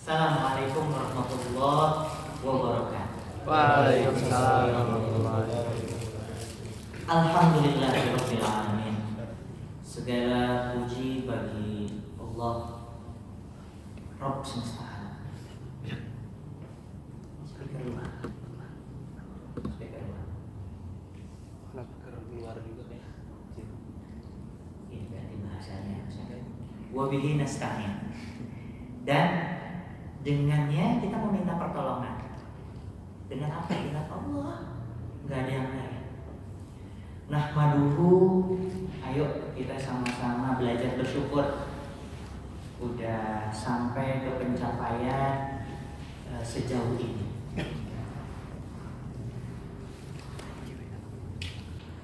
Assalamualaikum warahmatullahi wabarakatuh. Waalaikumsalam warahmatullahi wabarakatuh. Alhamdulillahirabbil alamin. Segala puji bagi Allah Rabb semesta alam. Speaker luar. Speaker luar. Speaker luar juga ya. Ini ganti bahasanya. Wabihi nasta'in. Dan dengannya kita meminta pertolongan. Dengan apa? Dengan Allah. Gak ada yang lain. Nahmaduhu, ayo kita sama-sama belajar bersyukur. Udah sampai ke pencapaian sejauh ini.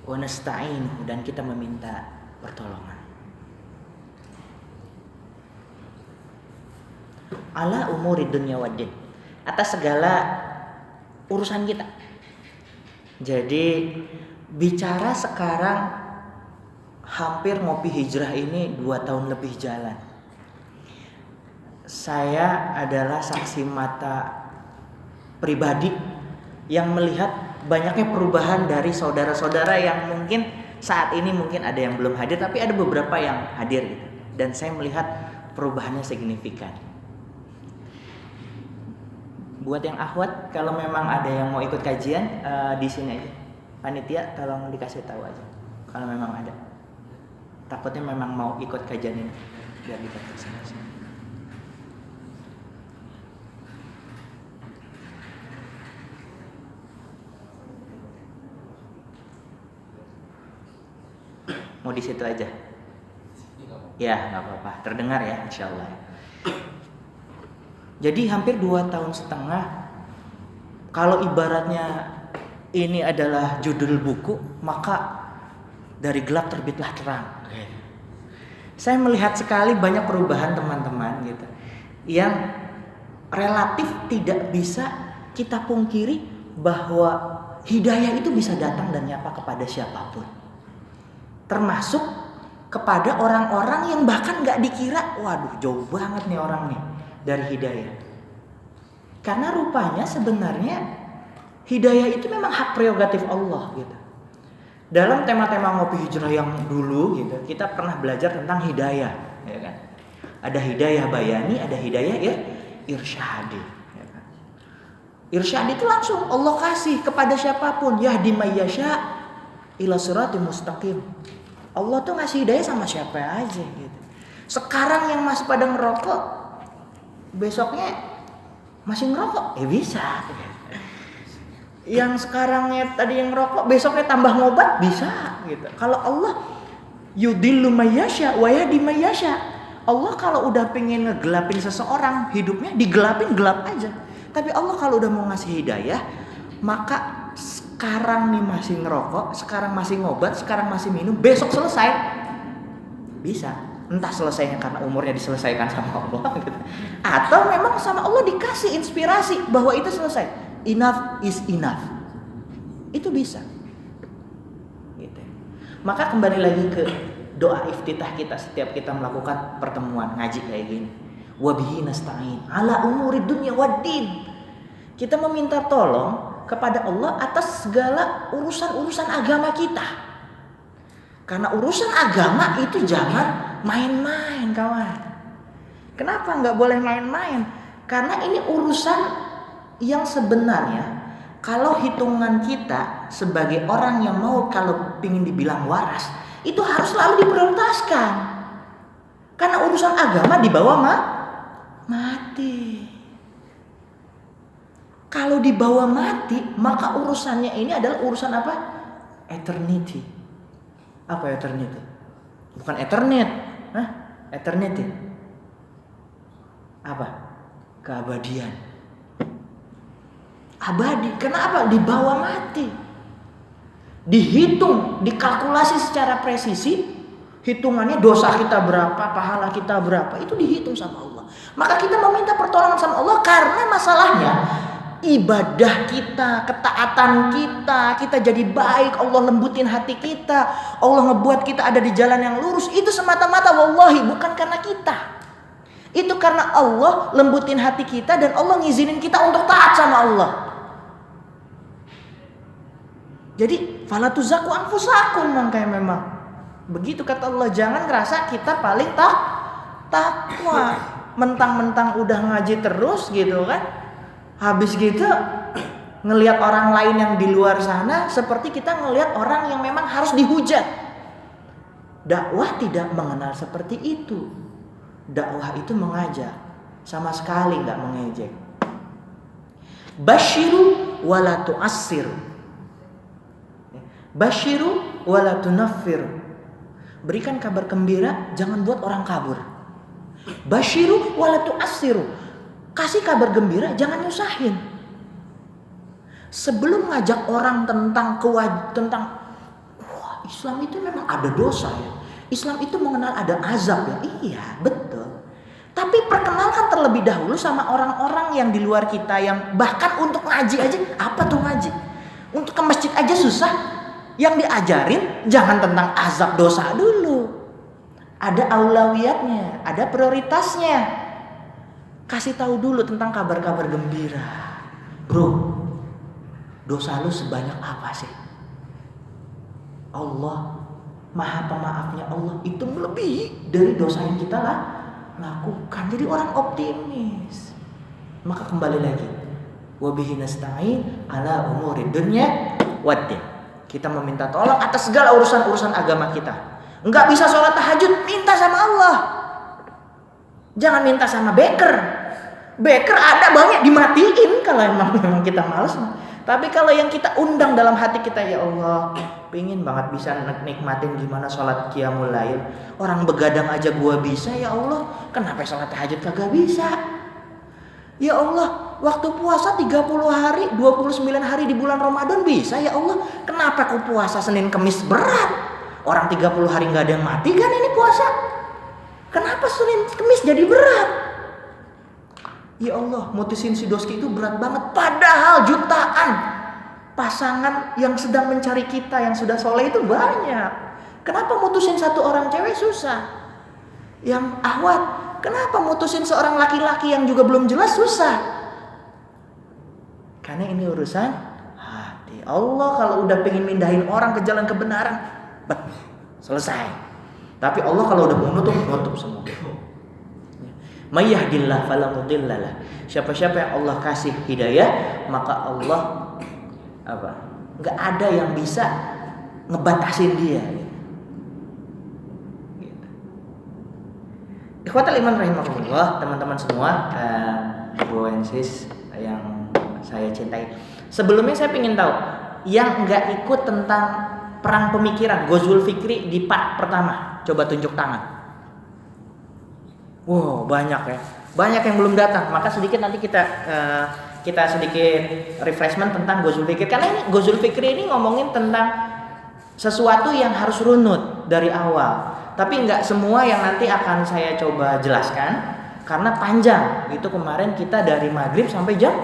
Wa nasta'in, dan kita meminta pertolongan. Ala umuri dunya waddin, atas segala urusan kita. Jadi bicara sekarang hampir ngopi hijrah ini 2 tahun lebih jalan. Saya adalah saksi mata pribadi yang melihat banyaknya perubahan dari saudara-saudara yang mungkin saat ini mungkin ada yang belum hadir, tapi ada beberapa yang hadir gitu. Dan saya melihat perubahannya signifikan. Buat yang akhwat, kalau memang ada yang mau ikut kajian di sini aja. Panitia tolong dikasih tahu aja kalau memang ada. Takutnya memang mau ikut kajian ini biar dikasih sama-sama. Mau di situ aja? Ya, nggak apa-apa. Terdengar ya, insya Allah. Jadi hampir 2 tahun setengah. Kalau ibaratnya ini adalah judul buku, maka dari gelap terbitlah terang. Saya melihat sekali banyak perubahan teman-teman gitu, yang relatif tidak bisa kita pungkiri bahwa hidayah itu bisa datang dan nyapa kepada siapapun. Termasuk kepada orang-orang yang bahkan gak dikira, waduh jauh banget nih orang nih dari hidayah. Karena rupanya sebenarnya hidayah itu memang hak prerogatif Allah gitu. Dalam tema-tema ngopi hijrah yang dulu gitu, kita pernah belajar tentang hidayah, ya kan? Ada hidayah bayani, ada hidayah irsyadi. Ya kan? Irsyadi itu langsung Allah kasih kepada siapapun, yahdi may yasha ila siratim mustaqim. Allah tuh ngasih hidayah sama siapa aja gitu. Sekarang yang masih pada ngerokok, besoknya masih ngerokok, bisa. Yang sekarangnya tadi yang ngerokok, besoknya tambah ngobat, bisa gitu. Kalau Allah yudillu may yasha wa yahdi may yasha. Allah kalau udah pengen ngegelapin seseorang, hidupnya digelapin gelap aja. Tapi Allah kalau udah mau ngasih hidayah, maka sekarang nih masih ngerokok, sekarang masih ngobat, sekarang masih minum, besok selesai. Bisa. Entah selesainya karena umurnya diselesaikan sama Allah gitu. Atau memang sama Allah dikasih inspirasi bahwa itu selesai. Enough is enough. Itu bisa. Gitu. Maka kembali lagi ke doa iftitah kita setiap kita melakukan pertemuan ngaji kayak gini. Wabihi nasta'in ala umuri dunya waddin. Kita meminta tolong kepada Allah atas segala urusan-urusan agama kita. Karena urusan agama itu jangan main-main kawan. Kenapa nggak boleh main-main? Karena ini urusan yang sebenarnya kalau hitungan kita sebagai orang yang mau kalau ingin dibilang waras, itu harus selalu diprioritaskan. Karena urusan agama dibawa mati. Kalau dibawa mati, maka urusannya ini adalah urusan apa? Eternity. Apa eternity? Bukan eternit. Eternity. Apa? Keabadian. Abadi. Kenapa? Dibawa mati. Dihitung, dikalkulasi secara presisi. Hitungannya dosa kita berapa, pahala kita berapa, itu dihitung sama Allah. Maka kita meminta pertolongan sama Allah karena masalahnya ibadah kita, ketaatan kita jadi baik, Allah lembutin hati kita, Allah ngebuat kita ada di jalan yang lurus, itu semata-mata wallahi bukan karena kita. Itu karena Allah lembutin hati kita dan Allah ngizinin kita untuk taat sama Allah. Jadi fala tuzaku anfusakum, makanya memang begitu kata Allah, jangan ngerasa kita paling takwa. Mentang-mentang udah ngaji terus gitu kan, habis gitu ngelihat orang lain yang di luar sana seperti kita ngelihat orang yang memang harus dihujat. Dakwah tidak mengenal seperti itu. Dakwah itu mengajak, sama sekali nggak mengejek. Basyiru wala tu'assiru, basyiru wala tunaffiru. Berikan kabar gembira, jangan buat orang kabur. Basyiru wala tu'assiru, kasih kabar gembira, jangan nyusahin. Sebelum ngajak orang tentang Islam itu memang ada dosa ya, Islam itu mengenal ada azab ya, iya betul. Tapi perkenalkan terlebih dahulu sama orang-orang yang di luar kita, yang bahkan untuk ngaji aja, apa tuh ngaji? Untuk ke masjid aja susah. Yang diajarin jangan tentang azab dosa dulu. Ada aulawiyatnya, ada prioritasnya. Kasih tahu dulu tentang kabar-kabar gembira. Bro, dosa lu sebanyak apa sih? Allah Maha Pemaafnya, Allah itu melebihi dari dosa yang kita lakukan. Jadi orang optimis. Maka kembali lagi, wabihi nasta'in ala umurid dunya waddin. Kita meminta tolong atas segala urusan-urusan agama kita. Enggak bisa sholat tahajud, minta sama Allah. Jangan minta sama beker. Beker ada banyak, dimatiin kalau memang kita malas. Tapi kalau yang kita undang dalam hati kita, ya Allah, pengen banget bisa nikmatin gimana sholat qiyamul lail. Orang begadang aja gua bisa, ya Allah, kenapa sholat tahajud kagak bisa? Ya Allah, waktu puasa 30 hari, 29 hari di bulan Ramadan bisa, ya Allah, kenapa aku puasa Senin Kemis berat? Orang 30 hari gak ada yang mati kan ini puasa. Kenapa Senin Kemis jadi berat? Ya Allah, mutusin si Doski itu berat banget. Padahal jutaan pasangan yang sedang mencari kita yang sudah soleh itu banyak. Kenapa mutusin satu orang cewek susah? Yang ahwat, kenapa mutusin seorang laki-laki yang juga belum jelas susah? Karena ini urusan hati. Allah kalau udah pengen mindahin orang ke jalan kebenaran, selesai. Tapi Allah kalau udah mau nutup semua. May yahdillah fala mudhillalah. Siapa-siapa yang Allah kasih hidayah, maka Allah enggak ada yang bisa ngebatasin dia. Gitu. Ikhwatal iman rahimakumullah, teman-teman semua, Ibu and sis yang saya cintai. Sebelumnya saya ingin tahu yang enggak ikut tentang perang pemikiran Ghazwul Fikri di part pertama, coba tunjuk tangan. Wow, banyak ya. Banyak yang belum datang. Maka sedikit nanti kita sedikit refreshment tentang Ghazwul Fikri. Karena ini Ghazwul Fikri ini ngomongin tentang sesuatu yang harus runut dari awal. Tapi nggak semua yang nanti akan saya coba jelaskan karena panjang. Itu kemarin kita dari maghrib sampai jam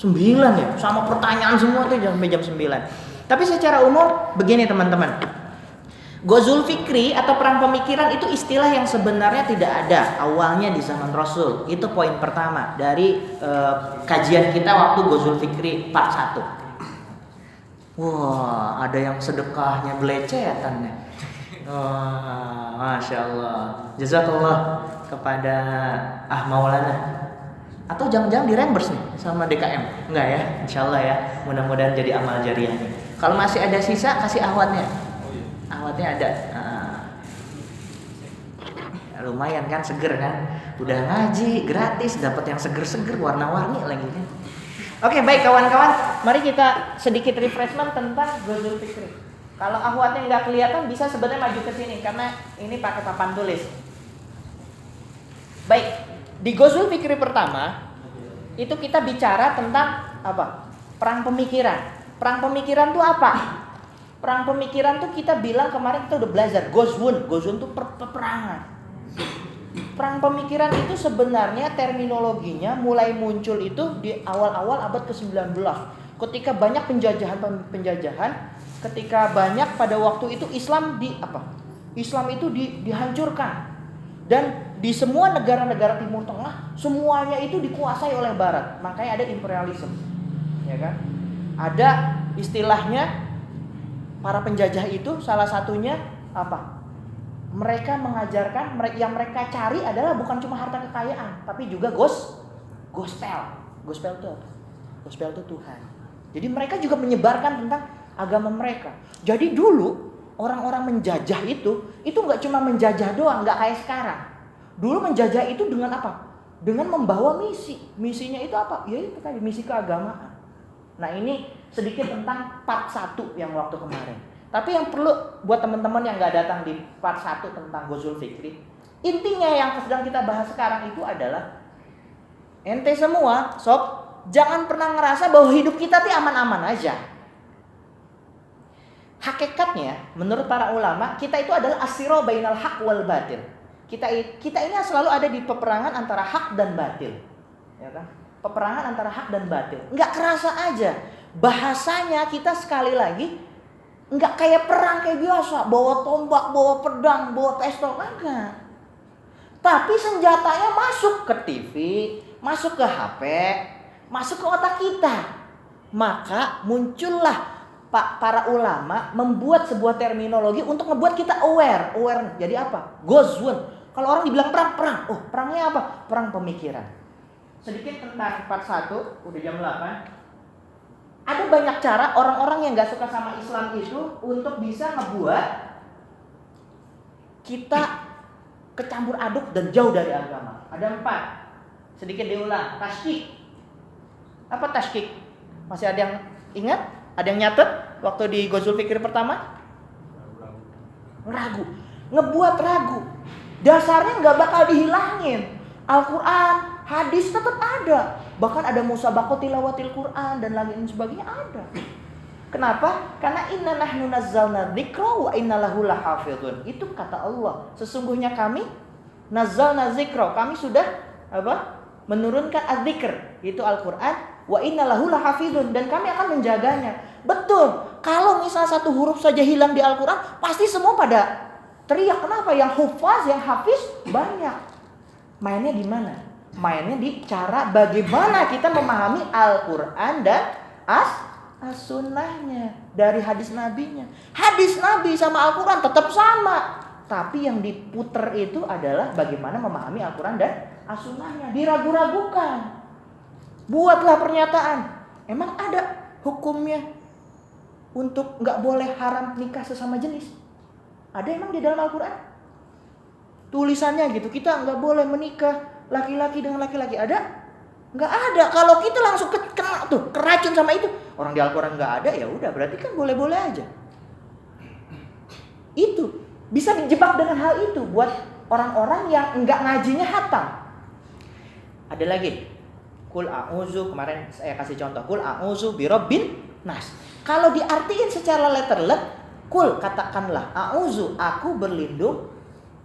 9 ya, sama pertanyaan semua tuh sampai jam 9. Tapi secara umum begini teman-teman, Ghazwul Fikri atau perang pemikiran itu istilah yang sebenarnya tidak ada awalnya di zaman Rasul. Itu poin pertama dari kajian kita waktu Ghazwul Fikri part 1. Wah, ada yang sedekahnya belecetan ya. Wah, Masya Allah. Jazakallah kepada Maulana. Atau jangan-jangan di-reimburse nih sama DKM? Enggak ya, insya Allah ya. Mudah-mudahan jadi amal jariah nih. Kalau masih ada sisa, kasih ahwatnya. Ahwatnya ada. Ya, lumayan kan, seger kan. Udah ngaji, gratis, dapat yang seger-seger, warna-warni lagi kan. Oke, baik kawan-kawan. Mari kita sedikit refreshment tentang Ghazwul Fikri. Kalau ahwatnya nggak kelihatan, bisa sebenarnya maju ke sini. Karena ini pakai papan tulis. Baik. Di Ghazwul Fikri pertama itu kita bicara tentang apa? Perang pemikiran. Perang pemikiran itu apa? Perang pemikiran tuh kita bilang kemarin kita udah belajar Ghazwun itu peperangan. Perang pemikiran itu sebenarnya terminologinya mulai muncul itu di awal-awal abad ke-19. Ketika banyak penjajahan, ketika banyak pada waktu itu Islam Islam itu dihancurkan. Dan di semua negara-negara Timur Tengah semuanya itu dikuasai oleh Barat. Makanya ada imperialisme, ya kan? Ada istilahnya para penjajah itu salah satunya apa? Mereka mengajarkan yang mereka cari adalah bukan cuma harta kekayaan, tapi juga gospel. Gospel itu apa? Gospel itu Tuhan. Jadi mereka juga menyebarkan tentang agama mereka. Jadi dulu orang-orang menjajah itu nggak cuma menjajah doang, nggak kayak sekarang. Dulu menjajah itu dengan apa? Dengan membawa misi. Misinya itu apa? Ya itu tadi, misi keagamaan. Nah ini sedikit tentang part 1 yang waktu kemarin. Tapi yang perlu buat teman-teman yang nggak datang di part 1 tentang Ghazul Fikri, intinya yang sedang kita bahas sekarang itu adalah ente semua, sob, jangan pernah ngerasa bahwa hidup kita tuh aman-aman aja. Hakikatnya, menurut para ulama, kita itu adalah as-sirah bainal haq wal batil. Kita ini selalu ada di peperangan antara hak dan batil, ya kan? Peperangan antara hak dan batil. Nggak kerasa aja. Bahasanya kita sekali lagi nggak kayak perang kayak biasa, bawa tombak, bawa pedang, bawa pistol, enggak. Tapi senjatanya masuk ke TV, masuk ke HP, masuk ke otak kita. Maka muncullah para ulama membuat sebuah terminologi untuk ngebuat kita aware. Jadi apa? Ghazwun. Kalau orang dibilang perang. Oh, perangnya apa? Perang pemikiran. Sedikit tentang part 1, udah jam 8. Ada banyak cara orang-orang yang gak suka sama Islam itu untuk bisa ngebuat kita kecampur aduk dan jauh dari agama. Ada 4. Sedikit diulang. Tasykik. Apa tasykik? Masih ada yang ingat? Ada yang nyatet waktu di Ghazul Fikri pertama? Ragu. Ngebuat ragu. Dasarnya gak bakal dihilangin. Al-Quran, hadis tetap ada. Bahkan ada musabaqah tilawatil Quran dan lain sebagainya ada. Kenapa? Karena inna nahnu nazzalna dzikra wa inna lahu lahafizun. Itu kata Allah. Sesungguhnya kami nazzalna dzikra, kami sudah apa? Menurunkan adzikr, itu Al-Qur'an, wa inna lahu lahafizun, dan kami akan menjaganya. Betul. Kalau misal satu huruf saja hilang di Al-Qur'an, pasti semua pada teriak. Kenapa? Yang hufaz, yang hafiz banyak. Mainnya di mana? Mainnya di cara bagaimana kita memahami Al-Quran dan as-sunnahnya dari hadis nabinya. Hadis nabi sama Al-Quran tetap sama, tapi yang diputer itu adalah bagaimana memahami Al-Quran dan as-sunnahnya. Diragu-ragukan. Buatlah pernyataan, emang ada hukumnya untuk gak boleh haram nikah sesama jenis? Ada emang di dalam Al-Quran? Tulisannya gitu, kita gak boleh menikah laki-laki dengan laki-laki, ada? Nggak ada. Kalau kita langsung kena tuh, keracun sama itu. Orang di Al-Quran nggak ada, ya udah berarti kan boleh-boleh aja. Itu bisa dijebak dengan hal itu buat orang-orang yang nggak ngajinya hatam. Ada lagi, Qul a'udzu, kemarin saya kasih contoh, Qul a'udzu birabbin nas. Kalau diartiin secara letterlet, Qul, katakanlah, a'udzu, aku berlindung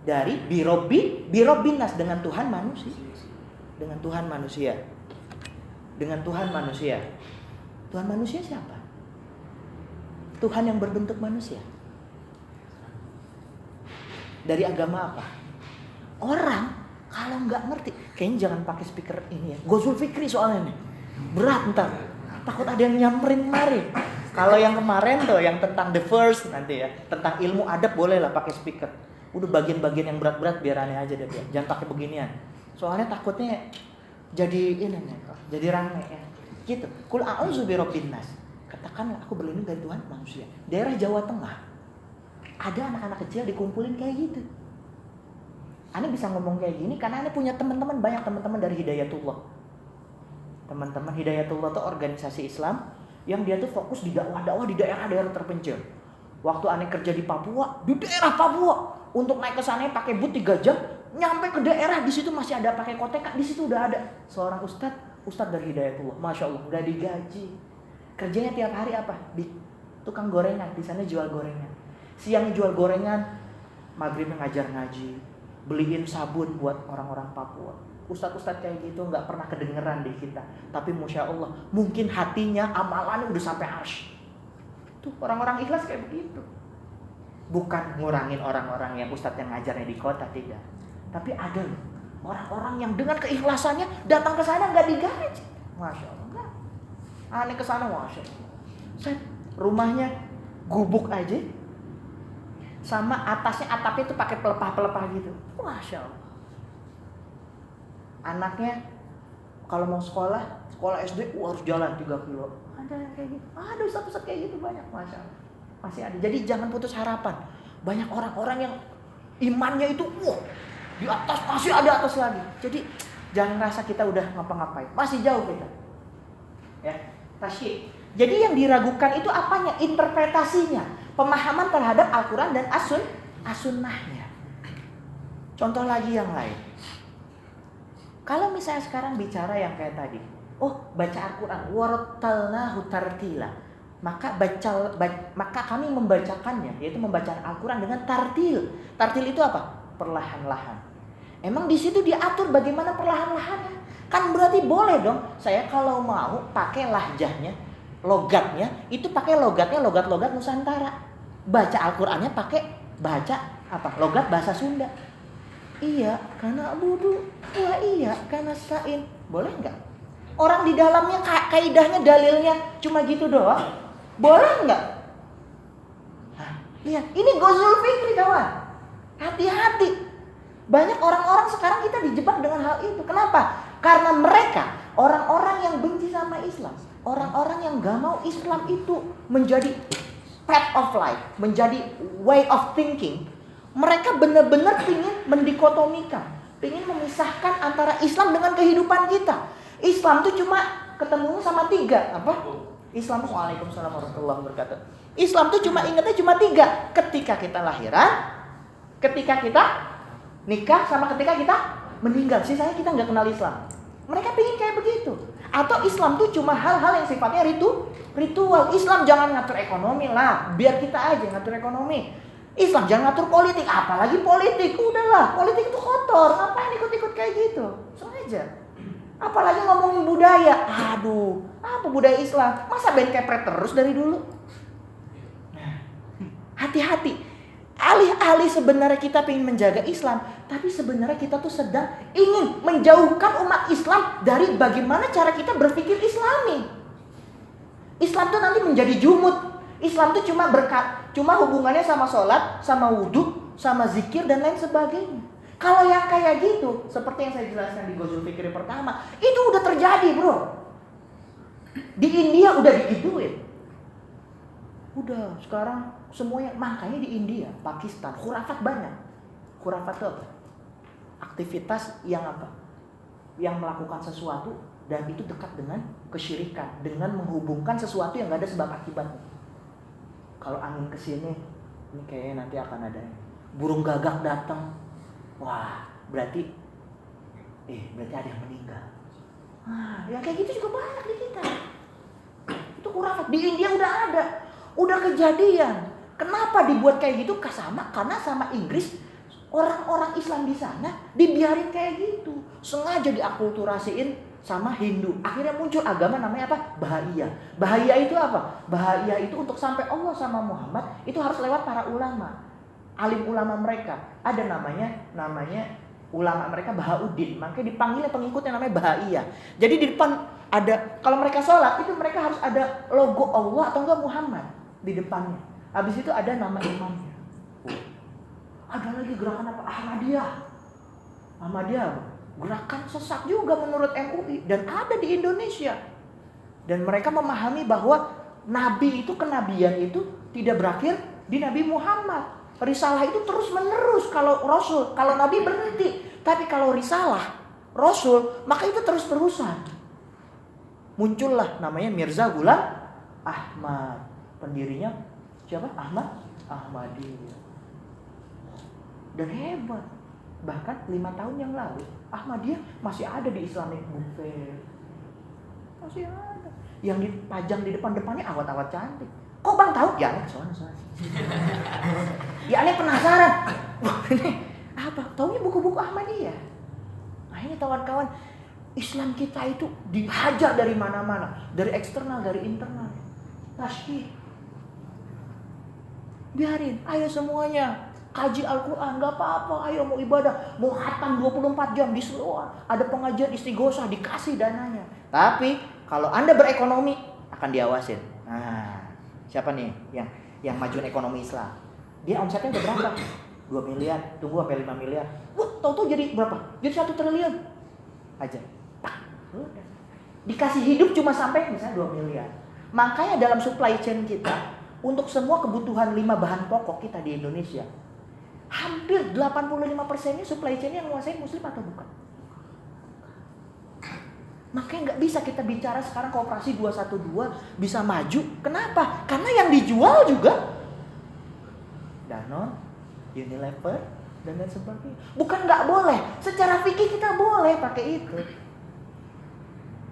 dari birobbin nas, dengan Tuhan manusia. Dengan Tuhan manusia. Dengan Tuhan manusia. Tuhan manusia siapa? Tuhan yang berbentuk manusia. Dari agama apa? Orang kalau nggak ngerti, kayaknya jangan pakai speaker ini ya. Ghazul Fikri soalnya nih. Berat ntar. Takut ada yang nyamperin mari. Kalau yang kemarin tuh yang tentang the first nanti ya, tentang ilmu adab boleh lah pakai speaker. Udah bagian-bagian yang berat-berat biar aneh aja deh, jangan pakai beginian. Soalnya takutnya jadi ini nih, jadi rame ya. Gitu. Qul a'udzu birabbin nas. Katakanlah aku berlindung dari Tuhan manusia. Daerah Jawa Tengah ada anak-anak kecil dikumpulin kayak gitu. Ane bisa ngomong kayak gini karena Ane punya teman-teman, banyak teman-teman dari Hidayatullah. Teman-teman Hidayatullah tuh organisasi Islam yang dia tuh fokus di dakwah-dakwah di daerah-daerah terpencil. Waktu Ane kerja di Papua, di daerah Papua, untuk naik ke sana pakai but 3 jam, nyampe ke daerah di situ masih ada pakai koteka, di situ udah ada seorang ustadz dari Hidayatullah, masya Allah, nggak digaji, kerjanya tiap hari apa? Di tukang gorengan, di sana jual gorengan, siang jual gorengan, maghrib ngajar ngaji, beliin sabun buat orang-orang Papua. Ustadz-ustadz kayak gitu nggak pernah kedengeran di kita, tapi masya Allah, mungkin hatinya amalannya udah sampai arsy. Tuh orang-orang ikhlas kayak begitu. Bukan ngurangin orang-orang yang ustadz yang ngajarnya di kota, tidak. Tapi ada loh orang-orang yang dengan keikhlasannya datang ke sana nggak digaji. Masya Allah, enggak. Aneh ke sana, masya Allah. Set, rumahnya gubuk aja, sama atasnya atapnya itu pakai pelepah-pelepah gitu. Masya Allah. Anaknya kalau mau sekolah SD harus jalan 3 kilo. Ada yang kayak gitu. Ada ustaz-ustaz kayak gitu banyak, masya Allah. Masih ada. Jadi jangan putus harapan. Banyak orang-orang yang imannya itu di atas, masih ada atas lagi. Jadi jangan rasa kita udah ngapa-ngapain. Masih jauh kita. Ya, tasyik. Jadi yang diragukan itu apanya? Interpretasinya, pemahaman terhadap Al-Quran dan as-sunnahnya. Contoh lagi yang lain. Kalau misalnya sekarang bicara yang kayak tadi, baca Al-Quran, warattalnahu tartila. Maka kami membacakannya, yaitu membaca Al-Quran dengan tartil. Tartil itu apa? Perlahan-lahan. Emang di situ diatur bagaimana perlahan-lahannya? Kan berarti boleh dong. Saya kalau mau pakai lahjahnya, logatnya, itu pakai logatnya logat-logat Nusantara. Baca Al-Qurannya pakai logat bahasa Sunda. Iya, karena abudu. Wah iya, karena sa'in. Boleh nggak? Orang di dalamnya kaidahnya, dalilnya cuma gitu doang. Boleh nggak? Lihat, ini Ghazul Fikri kawan. Hati-hati. Banyak orang-orang sekarang kita dijebak dengan hal itu. Kenapa? Karena mereka orang-orang yang benci sama Islam, orang-orang yang gak mau Islam itu menjadi path of life, menjadi way of thinking. Mereka benar-benar ingin mendikotomikan, ingin memisahkan antara Islam dengan kehidupan kita. Islam itu cuma ketemu sama 3. Apa? Islam, waalaikumsalam warahmatullahi wabarakatuh. Islam itu ingatnya cuma 3. Ketika kita lahiran, ketika kita nikah, sama ketika kita meninggal. Sisanya kita nggak kenal Islam. Mereka pingin kayak begitu. Atau Islam itu cuma hal-hal yang sifatnya ritual. Islam jangan ngatur ekonomi lah, biar kita aja ngatur ekonomi. Islam jangan ngatur politik, apalagi politik. Udahlah, politik itu kotor. Ngapain ikut-ikut kayak gitu? Sengaja. Apalagi ngomongin budaya. Aduh, apa budaya Islam? Masa band kepret terus dari dulu? Nah, hati-hati. Alih-alih sebenarnya kita ingin menjaga Islam, tapi sebenarnya kita tuh sedang ingin menjauhkan umat Islam dari bagaimana cara kita berpikir Islami. Islam tuh nanti menjadi jumut. Islam tuh cuma hubungannya sama sholat, sama wudhu, sama zikir dan lain sebagainya. Kalau yang kayak gitu, seperti yang saya jelaskan di Ghazul Fikri pertama, itu udah terjadi bro. Di India udah digituin. Udah, sekarang semuanya, makanya di India, Pakistan, khurafat banyak. Khurafat itu apa? Aktivitas yang apa? Yang melakukan sesuatu dan itu dekat dengan kesyirikan, dengan menghubungkan sesuatu yang gak ada sebab akibatnya. Kalau angin kesini, ini kayaknya nanti akan ada burung gagak datang. Wah, berarti ada yang meninggal. Nah, yang kayak gitu juga banyak di kita. Itu khurafat. Di India udah ada. Udah kejadian. Kenapa dibuat kayak gitu? Karena sama Inggris, orang-orang Islam di sana dibiarin kayak gitu. Sengaja diakulturasiin sama Hindu. Akhirnya muncul agama namanya apa? Bahaya. Bahaya itu apa? Bahaya itu untuk sampai Allah sama Muhammad itu harus lewat para ulama. Alim ulama mereka. Ada namanya ulama mereka Bahauddin. Makanya dipanggilnya pengikutnya namanya Bahaya. Jadi di depan ada, kalau mereka sholat itu mereka harus ada logo Allah atau enggak Muhammad di depannya. Habis itu ada nama imamnya. Ada lagi gerakan apa? Ahmadiyah. Gerakan sesat juga menurut MUI dan ada di Indonesia. Dan mereka memahami bahwa nabi itu, kenabian itu tidak berakhir di Nabi Muhammad. Risalah itu terus menerus. Kalau Rasul, kalau Nabi berhenti. Tapi kalau risalah Rasul, maka itu terus-terusan. Muncullah namanya Mirza Ghulam Ahmad. Pendirinya siapa? Ahmadiyah. Dan hebat. Bahkan 5 tahun yang lalu Ahmadiyah masih ada di Islamic Book Fair. Masih ada. Yang dipajang di depannya awat-awat cantik. Kok bang tahu? Ya aneh soalnya. Ya aneh penasaran. Wah ini apa? Taunya buku-buku Ahmadiyah. Nah ini kawan-kawan, Islam kita itu dihajar dari mana-mana, dari eksternal, dari internal. Tasyik. Biarin, ayo semuanya Kaji Al-Quran, gak apa-apa. Ayo mau ibadah, mau khatam 24 jam di seluruh. Ada pengajian istighosah, dikasih dananya. Tapi kalau Anda berekonomi, akan diawasin. Nah, siapa nih yang majuin ekonomi Islam? Dia omsetnya udah berapa? 2 miliar, tunggu sampai 5 miliar. Wah, tahu-tahu jadi berapa? Jadi 1 triliun aja. Tak, udah. Dikasih hidup cuma sampai misalnya 2 miliar. Makanya dalam supply chain kita, untuk semua kebutuhan 5 bahan pokok kita di Indonesia, hampir 85%-nya supply chain yang menguasai muslim atau bukan. Makanya nggak bisa kita bicara sekarang koperasi 212 bisa maju. Kenapa? Karena yang dijual juga Danone, Unilever, dan lain sebagainya. Bukan nggak boleh, secara fikih kita boleh pakai itu.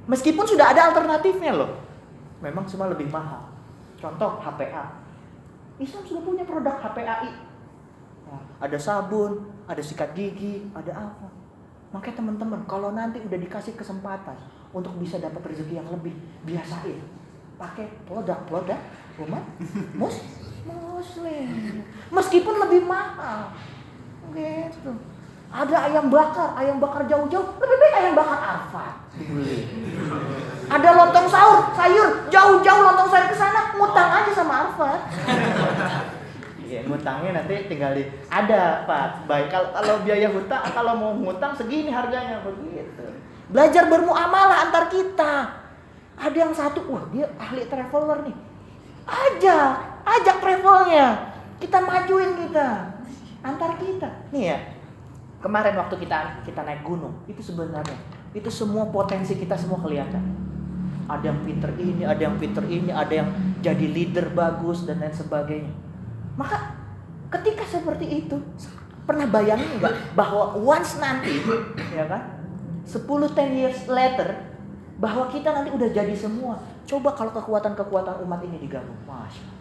Meskipun sudah ada alternatifnya loh. Memang semua lebih mahal. Contoh HPA. Islam sudah punya produk HPAI. Nah, ada sabun, ada sikat gigi, ada apa. Makanya teman-teman, kalau nanti udah dikasih kesempatan untuk bisa dapat rezeki yang lebih, biasain pakai produk-produk umat muslim. Meskipun lebih mahal. Gitu. Ada ayam bakar jauh-jauh, lebih baik ayam bakar Arfat dibeli. Ada lontong sayur, jauh-jauh lontong sayur ke sana, ngutang aja sama Arfat. Iya, ngutangnya nanti tinggal ada Pak. Baik, kalau biaya hutang, kalau mau ngutang segini harganya begitu. Belajar bermuamalah antar kita. Ada yang satu, wah dia ahli traveler nih. Ajak travelnya. Kita majuin antar kita. Nih ya. Kemarin waktu kita naik gunung, itu sebenarnya itu semua potensi kita semua kelihatan. Ada yang pinter ini, ada yang pinter ini, ada yang jadi leader bagus dan lain sebagainya. Maka ketika seperti itu, pernah bayangin nggak bahwa once nanti, ya kan, 10 years later, bahwa kita nanti udah jadi semua. Coba kalau kekuatan umat ini digabung, Masya Allah.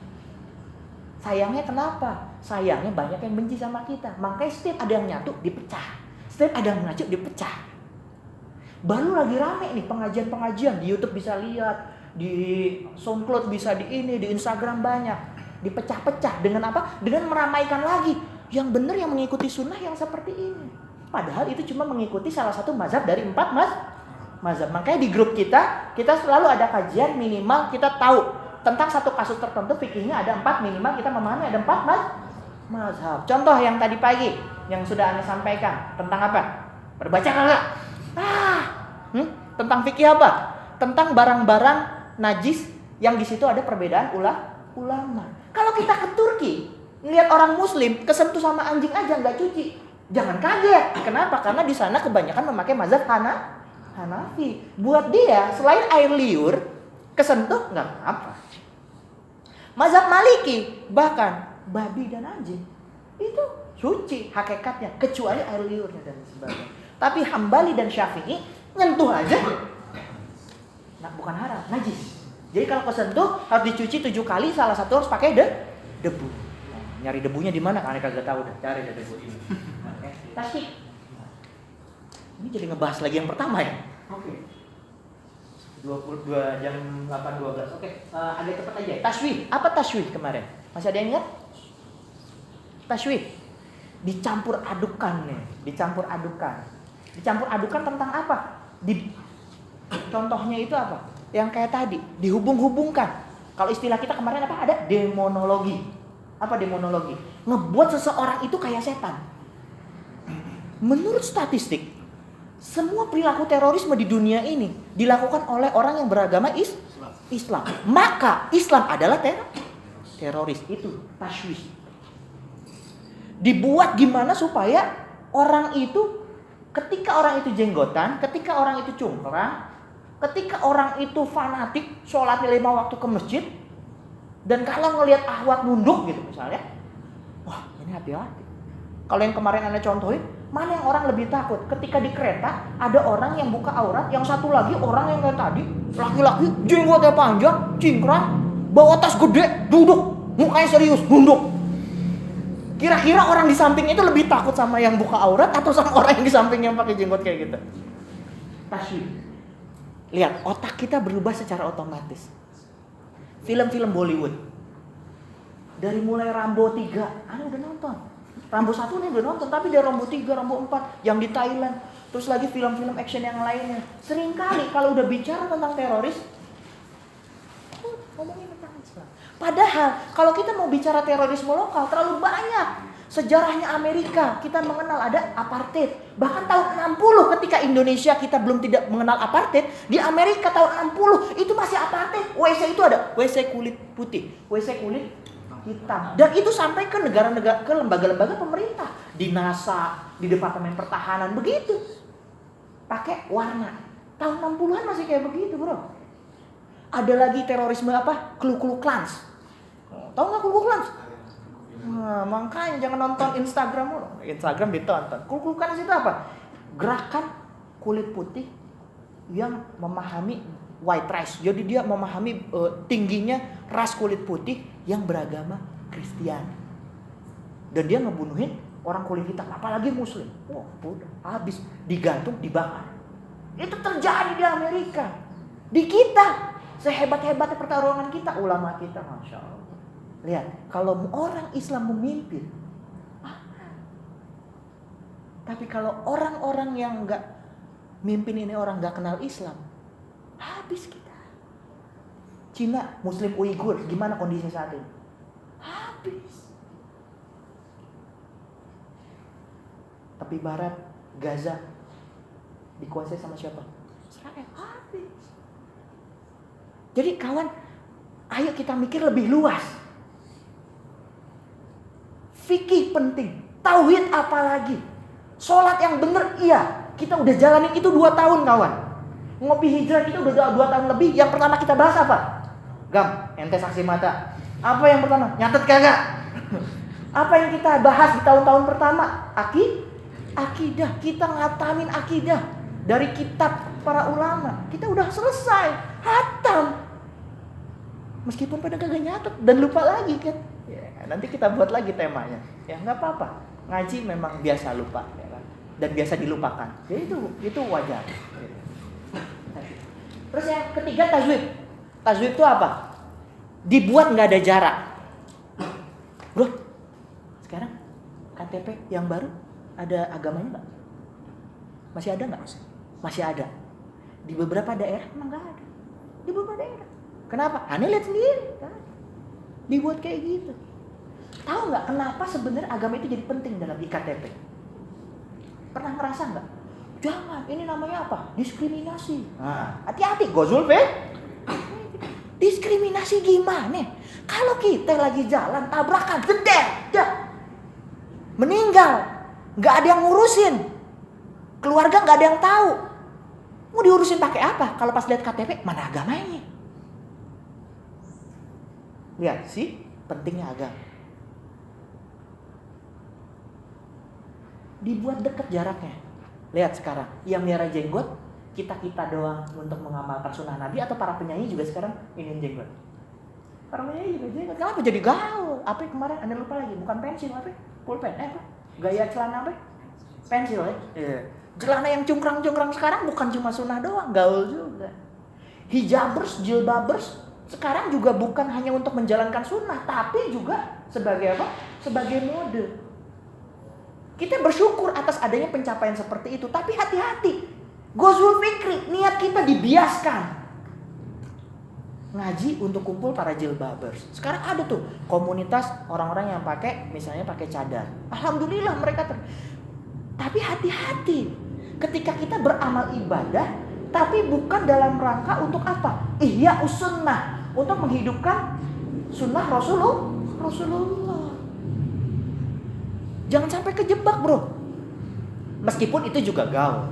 Sayangnya kenapa? Sayangnya banyak yang benci sama kita. Makanya setiap ada yang nyatu dipecah. Setiap ada yang nyatu dipecah. Baru lagi rame nih pengajian-pengajian. Di YouTube bisa lihat, di SoundCloud bisa di Instagram banyak. Dipecah-pecah dengan apa? Dengan meramaikan lagi. Yang benar yang mengikuti sunnah yang seperti ini. Padahal itu cuma mengikuti salah satu mazhab dari 4 mazhab. Makanya di grup kita selalu ada kajian minimal kita tahu tentang satu kasus tertentu fikihnya ada 4, minimal kita memahami ada 4 mazhab. Contoh yang tadi pagi yang sudah Anda sampaikan tentang apa? Berbaca kagak? Tentang fikih apa? Tentang barang-barang najis yang di situ ada perbedaan ulama. Kalau kita ke Turki, ngelihat orang muslim kesentuh sama anjing aja nggak cuci, jangan kaget. Kenapa? Karena di sana kebanyakan memakai mazhab Hanafi. Buat dia selain air liur kesentuh nggak apa. Mazhab Maliki bahkan babi dan anjing itu suci hakikatnya kecuali air liurnya dan sebagainya. Tapi Hambali dan Syafi'i nyentuh aja, nah bukan haram, najis. Jadi kalau kesentuh harus dicuci 7 kali, salah satu harus pakai debu. Nah, nyari debunya di mana? Karena kagak tahu dah, cari deh debu ini. Tasbih. Ini jadi ngebahas lagi yang pertama ya. Oke. 22 jam 8.12. Oke, agak cepat aja. Taswih. Apa taswih kemarin? Masih ada yang ingat? Taswih. Dicampur adukan nih. Dicampur adukan tentang apa? Contohnya itu apa? Yang kayak tadi, dihubung-hubungkan. Kalau istilah kita kemarin apa? Ada demonologi. Apa demonologi? Ngebuat seseorang itu kayak setan. Menurut statistik, semua perilaku terorisme di dunia ini dilakukan oleh orang yang beragama Islam. Maka Islam adalah teroris. Itu taswis. Dibuat gimana supaya orang itu, ketika orang itu jenggotan, ketika orang itu cungkrang, ketika orang itu fanatik, sholatnya 5 waktu ke masjid, dan kalau ngelihat ahwat nunduk gitu misalnya, wah ini hati-hati. Kalau yang kemarin Anda contohin, mana yang orang lebih takut? Ketika di kereta ada orang yang buka aurat, yang satu lagi orang yang kayak tadi, laki-laki jenggotnya panjang, cingkrang, bawa tas gede, duduk, mukanya serius, nunduk. Kira-kira orang di samping itu lebih takut sama yang buka aurat atau sama orang yang di samping yang pakai jenggot kayak gitu? Tasbih. Lihat, otak kita berubah secara otomatis. Film-film Bollywood. Dari mulai Rambo 3, Anda udah nonton. Rambo 1 nih udah nonton, tapi dia Rambo 3, Rambo 4 yang di Thailand. Terus lagi film-film action yang lainnya. Seringkali kalau udah bicara tentang teroris, ngomongin tentang Islam. Padahal kalau kita mau bicara terorisme lokal terlalu banyak. Sejarahnya Amerika, kita mengenal ada apartheid. Bahkan tahun 60 ketika Indonesia kita belum tidak mengenal apartheid, di Amerika tahun 60 itu masih apartheid. WC itu ada WC kulit putih, WC kulit hitam. Dan itu sampai ke negara-negara, ke lembaga-lembaga pemerintah, di NASA, di Departemen Pertahanan, begitu. Pakai warna. Tahun 60-an masih kayak begitu, bro. Ada lagi terorisme apa? Ku Klux Klan. Tahu nggak Ku Klux Klan? Nah, makanya jangan nonton Instagram lo. Instagram ditonton. Ku Klux Klan itu apa? Gerakan kulit putih yang memahami white race. Jadi dia memahami tingginya ras kulit putih yang beragama Kristen. Dan dia ngebunuhin orang kulit hitam, apalagi muslim. Wah, udah habis, digantung, dibakar. Itu terjadi di Amerika. Di kita, sehebat-hebatnya pertarungan kita, ulama kita, Masya Allah. Lihat, kalau orang Islam memimpin, tapi kalau orang-orang yang nggak mimpin ini orang nggak kenal Islam, habis kita. Cina, Muslim Uighur, gimana kondisi saat ini? Habis. Tapi Barat, Gaza, dikuasai sama siapa? Israel. Habis. Jadi kawan, ayo kita mikir lebih luas. Fikih penting, tauhid apalagi, sholat yang bener iya. Kita udah jalanin itu 2 tahun kawan. Ngopi hijrah kita udah 2 tahun lebih. Yang pertama kita bahas apa? Gam, ente saksi mata. Apa yang pertama? Nyatet kagak? Apa yang kita bahas di tahun-tahun pertama? Akidah. Kita ngatamin akidah dari kitab para ulama. Kita udah selesai, hatam. Meskipun pada kagak nyatet dan lupa lagi kan. Ya, nanti kita buat lagi temanya. Ya nggak apa-apa. Ngaji memang biasa lupa, ya kan? Dan biasa dilupakan. Ya itu wajar. Terus yang ketiga tajwid. Tajwid itu apa? Dibuat nggak ada jarak. Bro, sekarang KTP yang baru ada agamanya nggak? Masih ada nggak? Masih ada. Di beberapa daerah emang nggak ada. Di beberapa daerah. Kenapa? Aneh lihat sendiri. Kan? Dibuat kayak gitu. Tahu nggak kenapa sebenarnya agama itu jadi penting dalam IKTP? Pernah ngerasa nggak? Jangan, ini namanya apa? Diskriminasi. Nah, hati-hati, Gozul, diskriminasi gimana? Kalau kita lagi jalan tabrakan, jeder, meninggal, nggak ada yang ngurusin, keluarga nggak ada yang tahu, mau diurusin pakai apa? Kalau pas lihat KTP, mana agamanya? Lihat sih, pentingnya agama. Dibuat dekat jaraknya. Lihat sekarang, yang miara jenggot, kita doang untuk mengamalkan sunnah Nabi, atau para penyanyi juga sekarang ingin jenggot. Para penyanyi juga jenggot. Kenapa jadi gaul? Apa kemarin? Anda lupa lagi, bukan pensil apa? Pulpen, apa? Gaya celana apa? Pensil ya? Yeah. Celana yang cungkrang-cungkrang sekarang bukan cuma sunnah doang, gaul juga. Hijabers, jilbabers, sekarang juga bukan hanya untuk menjalankan sunnah, tapi juga sebagai apa? Sebagai mode. Kita bersyukur atas adanya pencapaian seperti itu, tapi hati-hati. Gozul fikri, niat kita dibiaskan. Ngaji untuk kumpul para jilbabers. Sekarang ada tuh komunitas orang-orang yang pakai, misalnya pakai cadar. Alhamdulillah mereka tapi hati-hati. Ketika kita beramal ibadah, tapi bukan dalam rangka untuk apa? Ihya sunnah, untuk menghidupkan sunnah Rasulullah. Jangan sampai kejebak, bro. Meskipun itu juga gaul,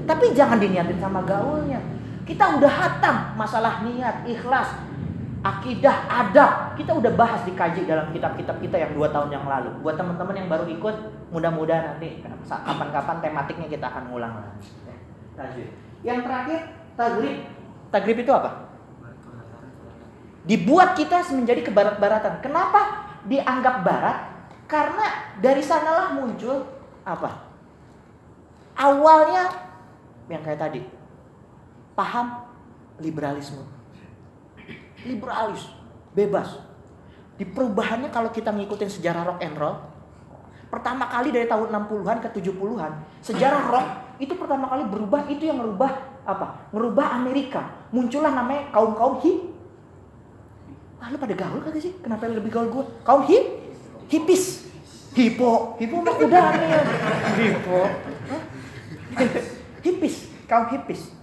tapi jangan diniatin sama gaulnya. Kita udah hatam masalah niat, ikhlas, akidah, adab. Kita udah bahas, dikaji dalam kitab-kitab kita yang 2 tahun yang lalu. Buat teman-teman yang baru ikut, mudah-mudahan nanti kapan-kapan tematiknya kita akan ngulang lagi. Tajwid. Yang terakhir, tagrib. Tagrib itu apa? Dibuat kita menjadi kebarat-baratan. Kenapa dianggap barat? Karena dari sanalah muncul apa? Awalnya yang kayak tadi, paham liberalisme. Liberalis, bebas. Di perubahannya kalau kita ngikutin sejarah rock and roll, Pertama kali dari tahun 60-an ke 70-an, sejarah rock itu pertama kali berubah, itu yang ngerubah apa? Ngerubah Amerika. Muncullah namanya kaum-kaum ah, lu pada gaul kagak sih? Kenapa lebih gaul gue? Kaum hippies. Hippo mah udah aneh. Hippo. Hah? Hippies, kaum hippies.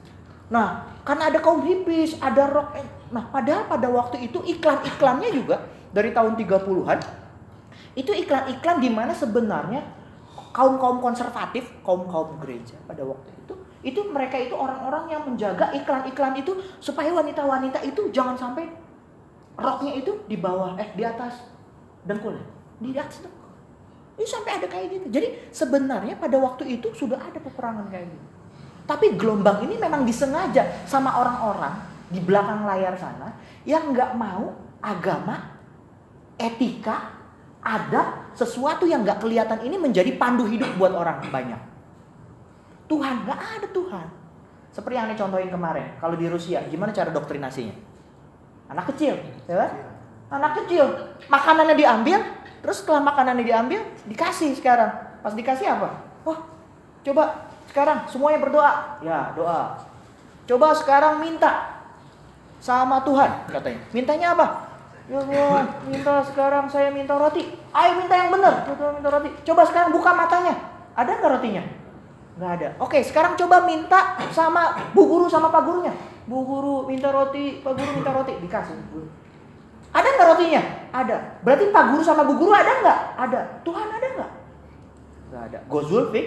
Nah, karena ada kaum hippies, ada rock. Nah, padahal pada waktu itu iklan-iklannya juga dari tahun 30-an itu iklan-iklan di mana sebenarnya kaum-kaum konservatif, kaum-kaum gereja pada waktu itu mereka itu orang-orang yang menjaga iklan-iklan itu supaya wanita-wanita itu jangan sampai roknya itu di bawah, di atas dengkulnya, di atas dengkul. Ini sampai ada kayak gitu. Jadi sebenarnya pada waktu itu sudah ada peperangan kayak gitu. Tapi gelombang ini memang disengaja sama orang-orang di belakang layar sana yang nggak mau agama, etika, adab, sesuatu yang nggak kelihatan ini menjadi pandu hidup buat orang banyak. Tuhan, nggak ada Tuhan. Seperti yang contohin kemarin, kalau di Rusia, gimana cara doktrinasinya? Anak kecil, ya kan? Anak kecil, makanannya diambil, terus setelah makanannya diambil, dikasih sekarang. Pas dikasih apa? Wah, coba sekarang semuanya berdoa. Ya, doa. Coba sekarang minta sama Tuhan, katanya. Mintanya apa? Ya Allah, minta sekarang saya minta roti. Ayo minta yang benar. Minta roti. Coba sekarang buka matanya. Ada nggak rotinya? Nggak ada. Oke, sekarang coba minta sama bu guru sama pak gurunya. Bu guru minta roti, pak guru minta roti. Dikasih. Ada nggak rotinya? Ada. Berarti pak guru sama bu guru ada nggak? Ada. Tuhan ada nggak? Nggak ada. Gozul fik.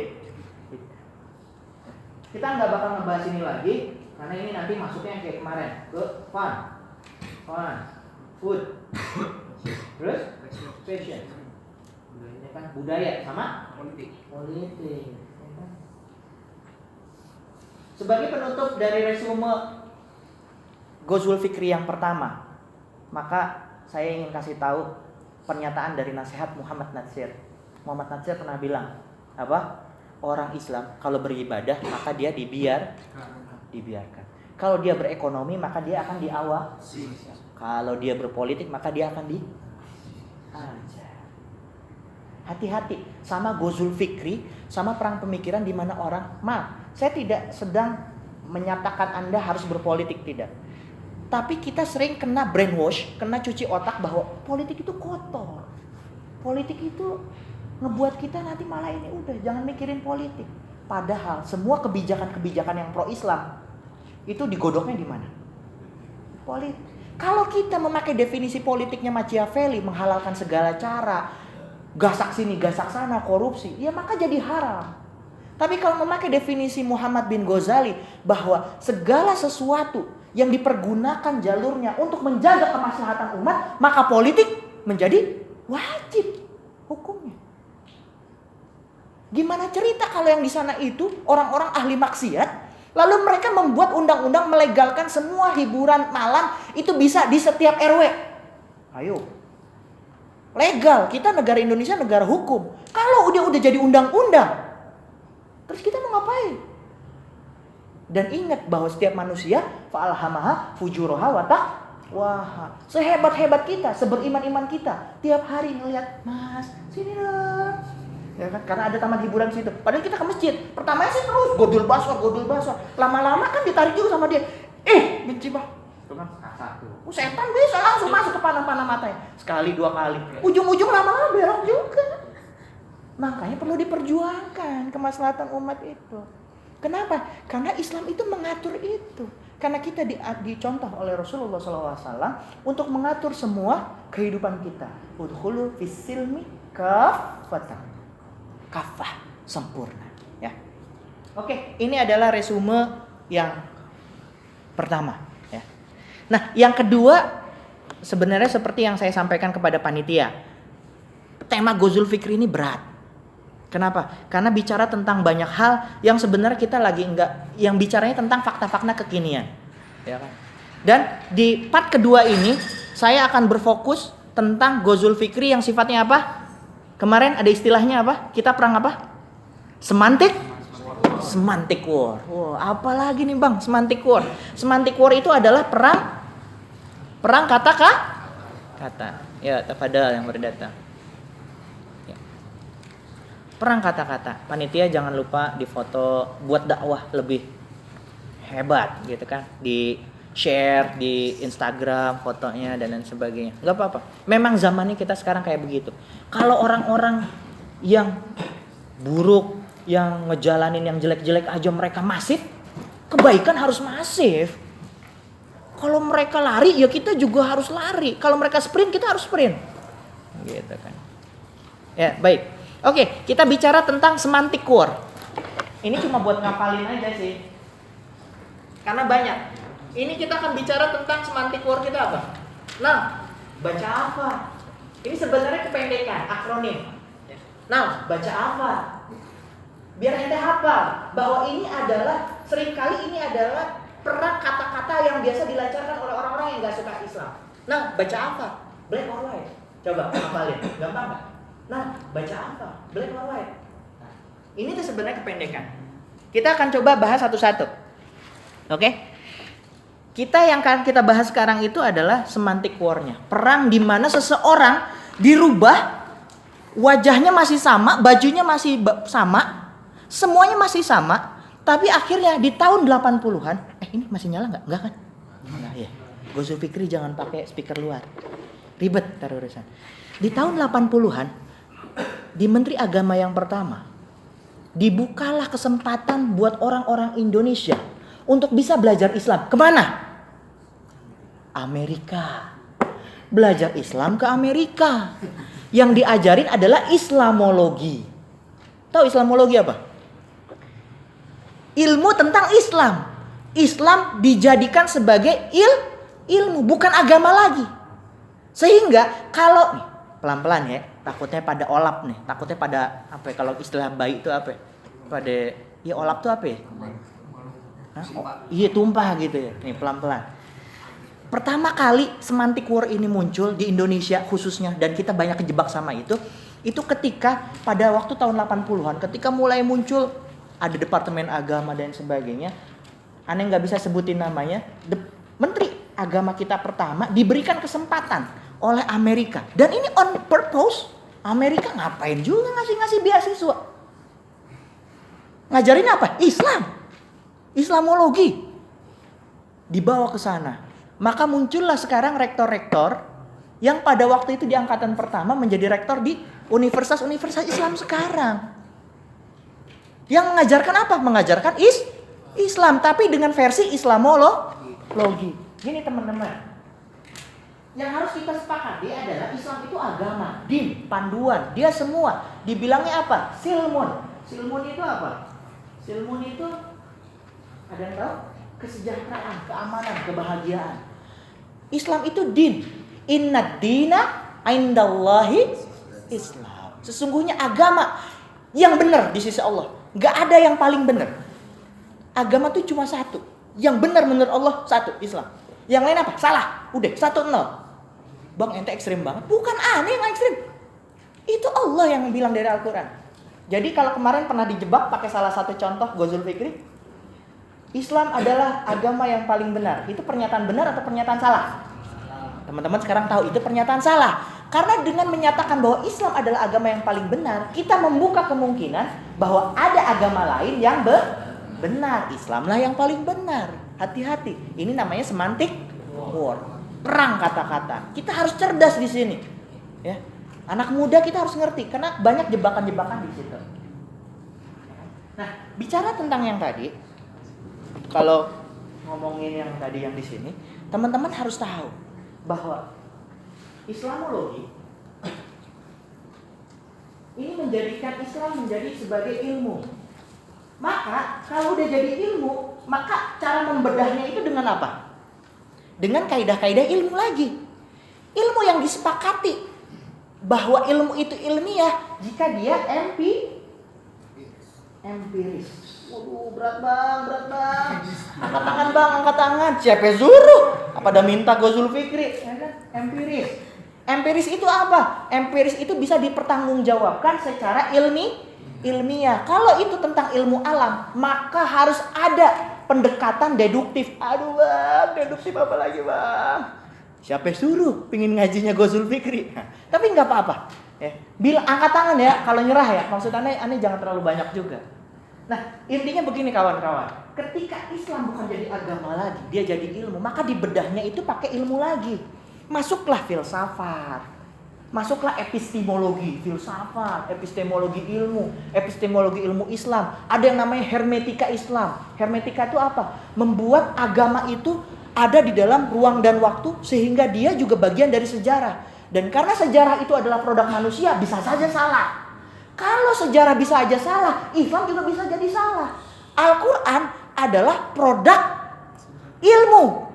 Kita nggak bakal ngebahas ini lagi karena ini nanti masuknya kayak kemarin ke fun, food, terus fashion, budaya sama politik. Sebagai penutup dari resume Ghazwul Fikri yang pertama, maka saya ingin kasih tahu pernyataan dari nasihat Muhammad Natsir. Muhammad Natsir pernah bilang apa? Orang Islam kalau beribadah maka dia dibiarkan. Kalau dia berekonomi maka dia akan diawasi. Kalau dia berpolitik maka dia akan diajar. Hati-hati sama Ghazwul Fikri, sama perang pemikiran di mana orang, saya tidak sedang menyatakan Anda harus berpolitik, tidak. Tapi kita sering kena brainwash, kena cuci otak bahwa politik itu kotor. Politik itu ngebuat kita nanti malah ini udah jangan mikirin politik. Padahal semua kebijakan-kebijakan yang pro Islam itu digodoknya di mana? Politik. Kalau kita memakai definisi politiknya Machiavelli, menghalalkan segala cara, gasak sini, gasak sana, korupsi, ya maka jadi haram. Tapi kalau memakai definisi Muhammad bin Ghazali bahwa segala sesuatu yang dipergunakan jalurnya untuk menjaga kemaslahatan umat, maka politik menjadi wajib hukumnya. Gimana cerita kalau yang di sana itu orang-orang ahli maksiat, lalu mereka membuat undang-undang melegalkan semua hiburan malam itu bisa di setiap RW. Ayo. Legal, kita negara Indonesia negara hukum. Kalau udah jadi undang-undang, terus kita mau ngapain? Dan ingat bahwa setiap manusia fa'alhamaha fujuraha wa taqwaha. Sehebat-hebat kita, seberiman-iman kita, tiap hari ngelihat, "Mas, sini dong." Ya kan? Karena ada taman hiburan situ. Padahal kita ke masjid. Pertamanya sih terus godul basor. Lama-lama kan ditarik juga sama dia. Benci bang. Itu kan satu. Setan bisa langsung masuk ke panah-panah matanya. Sekali, dua kali. Ujung-ujung lama-lama belok juga. Makanya perlu diperjuangkan kemaslahatan umat itu. Kenapa? Karena Islam itu mengatur itu. Karena kita dicontoh oleh Rasulullah SAW untuk mengatur semua kehidupan kita. Udkhulu fis-silmi kaffatan. Kafah, sempurna. Ya. Oke, ini adalah resume yang pertama. Ya. Nah, yang kedua sebenarnya seperti yang saya sampaikan kepada panitia. Tema Ghazwul Fikri ini berat. Kenapa? Karena bicara tentang banyak hal yang sebenarnya kita lagi yang bicaranya tentang fakta-fakta kekinian. Ya kan? Dan di part kedua ini saya akan berfokus tentang Ghazwul Fikri yang sifatnya apa? Kemarin ada istilahnya apa? Kita perang apa? Semantik war. Apa lagi nih bang? Semantik war. Semantik war itu adalah perang kata. Ya, tafadhal yang berdatang. Ya. Perang kata-kata. Panitia jangan lupa difoto buat dakwah lebih hebat gitu kan. Di share di Instagram fotonya dan lain sebagainya. Gak apa-apa. Memang zamannya kita sekarang kayak begitu. Kalau orang-orang yang buruk, yang ngejalanin yang jelek-jelek aja mereka masif, kebaikan harus masif. Kalau mereka lari ya kita juga harus lari. Kalau mereka sprint kita harus sprint. Gitu kan. Ya, baik. Oke, kita bicara tentang semantic word. Ini cuma buat ngapalin aja sih. Karena banyak. Ini kita akan bicara tentang semantic word kita apa? Nah, baca apa? Ini sebenarnya kependekan, akronim. Nah, baca apa? Biar ente hafal bahwa ini adalah seringkali ini adalah perang kata-kata yang biasa dilancarkan oleh orang-orang yang gak suka Islam. Nah, baca apa? Black or white? Coba hafalin, gampang gak? Nah, baca apa? Black or white? Nah, ini tuh sebenarnya kependekan. Kita akan coba bahas satu-satu. Oke? Kita yang akan kita bahas sekarang itu adalah semantic war-nya. Perang di mana seseorang dirubah, wajahnya masih sama, bajunya masih sama, semuanya masih sama, tapi akhirnya di tahun 80-an, ini masih nyala nggak? Nggak kan? Nah, ya. Gus Zulfikri jangan pakai speaker luar. Ribet taruh urusan. Di tahun 80-an, di Menteri Agama yang pertama, dibukalah kesempatan buat orang-orang Indonesia untuk bisa belajar Islam. Kemana? Amerika. Belajar Islam ke Amerika. Yang diajarin adalah Islamologi. Tahu Islamologi apa? Ilmu tentang Islam. Islam dijadikan sebagai ilmu, bukan agama lagi. Sehingga kalau nih, pelan-pelan ya, takutnya pada olap nih, takutnya pada apa ya, kalau istilah bayi itu apa ya? Pada ya olap tuh apa ya? Iya tumpah gitu ya. Nih pelan-pelan. Pertama kali semantic war ini muncul di Indonesia khususnya dan kita banyak kejebak sama itu ketika pada waktu tahun 80-an ketika mulai muncul ada Departemen Agama dan sebagainya. Aneh nggak bisa sebutin namanya. Menteri Agama kita pertama diberikan kesempatan oleh Amerika dan ini on purpose. Amerika ngapain juga ngasih beasiswa? Ngajarin apa? Islamologi. Dibawa ke sana. Maka muncullah sekarang rektor-rektor yang pada waktu itu di angkatan pertama menjadi rektor di universitas-universitas Islam sekarang. Yang mengajarkan apa? Mengajarkan Islam tapi dengan versi Islamologi. Gini teman-teman. Yang harus kita sepakati adalah Islam itu agama, din, panduan, dia semua. Dibilangnya apa? Silmun. Silmun itu apa? Silmun itu ada yang tahu? Kesejahteraan, keamanan, kebahagiaan. Islam itu din. Inna dina indallahi Islam. Sesungguhnya agama yang benar di sisi Allah. Gak ada yang paling benar. Agama itu cuma satu. Yang benar menurut Allah satu, Islam. Yang lain apa? Salah. Udah 1-0. Bang ente ekstrim banget. Bukan aneh yang ekstrim. Itu Allah yang bilang dari Al-Quran. Jadi kalau kemarin pernah dijebak pakai salah satu contoh Gus Zulfikri, Islam adalah agama yang paling benar. Itu pernyataan benar atau pernyataan salah? Teman-teman sekarang tahu itu pernyataan salah. Karena dengan menyatakan bahwa Islam adalah agama yang paling benar, kita membuka kemungkinan bahwa ada agama lain yang benar. Islamlah yang paling benar. Hati-hati. Ini namanya semantic war. Perang kata-kata. Kita harus cerdas di sini. Ya. Anak muda kita harus ngerti karena banyak jebakan-jebakan di situ. Nah, bicara tentang yang tadi, kalau ngomongin yang tadi yang di sini, teman-teman harus tahu bahwa Islamologi ini menjadikan Islam menjadi sebagai ilmu. Maka kalau udah jadi ilmu, maka cara membedahnya itu dengan apa? Dengan kaidah-kaidah ilmu lagi. Ilmu yang disepakati bahwa ilmu itu ilmiah jika dia empiris. Waduh, berat bang. Angkat tangan bang, angkat tangan. Siapa suruh? Apa ada minta Gus Zulfikri? Ya kan? Empiris. Empiris itu apa? Empiris itu bisa dipertanggungjawabkan secara ilmiah. Kalau itu tentang ilmu alam, maka harus ada pendekatan deduktif. Aduh bang, deduktif apa lagi bang? Siapa suruh pingin ngajinya Gus Zulfikri? Tapi nggak apa-apa. Ya, bilang angkat tangan ya kalau nyerah ya. Maksud aneh jangan terlalu banyak juga. Nah, intinya begini kawan-kawan. Ketika Islam bukan jadi agama lagi, dia jadi ilmu, maka di bedahnya itu pakai ilmu lagi. Masuklah filsafat. Masuklah epistemologi, filsafat, epistemologi ilmu Islam. Ada yang namanya hermetika Islam. Hermetika itu apa? Membuat agama itu ada di dalam ruang dan waktu sehingga dia juga bagian dari sejarah. Dan karena sejarah itu adalah produk manusia, bisa saja salah. Kalau sejarah bisa aja salah, Islam juga bisa jadi salah. Al-Quran adalah produk ilmu.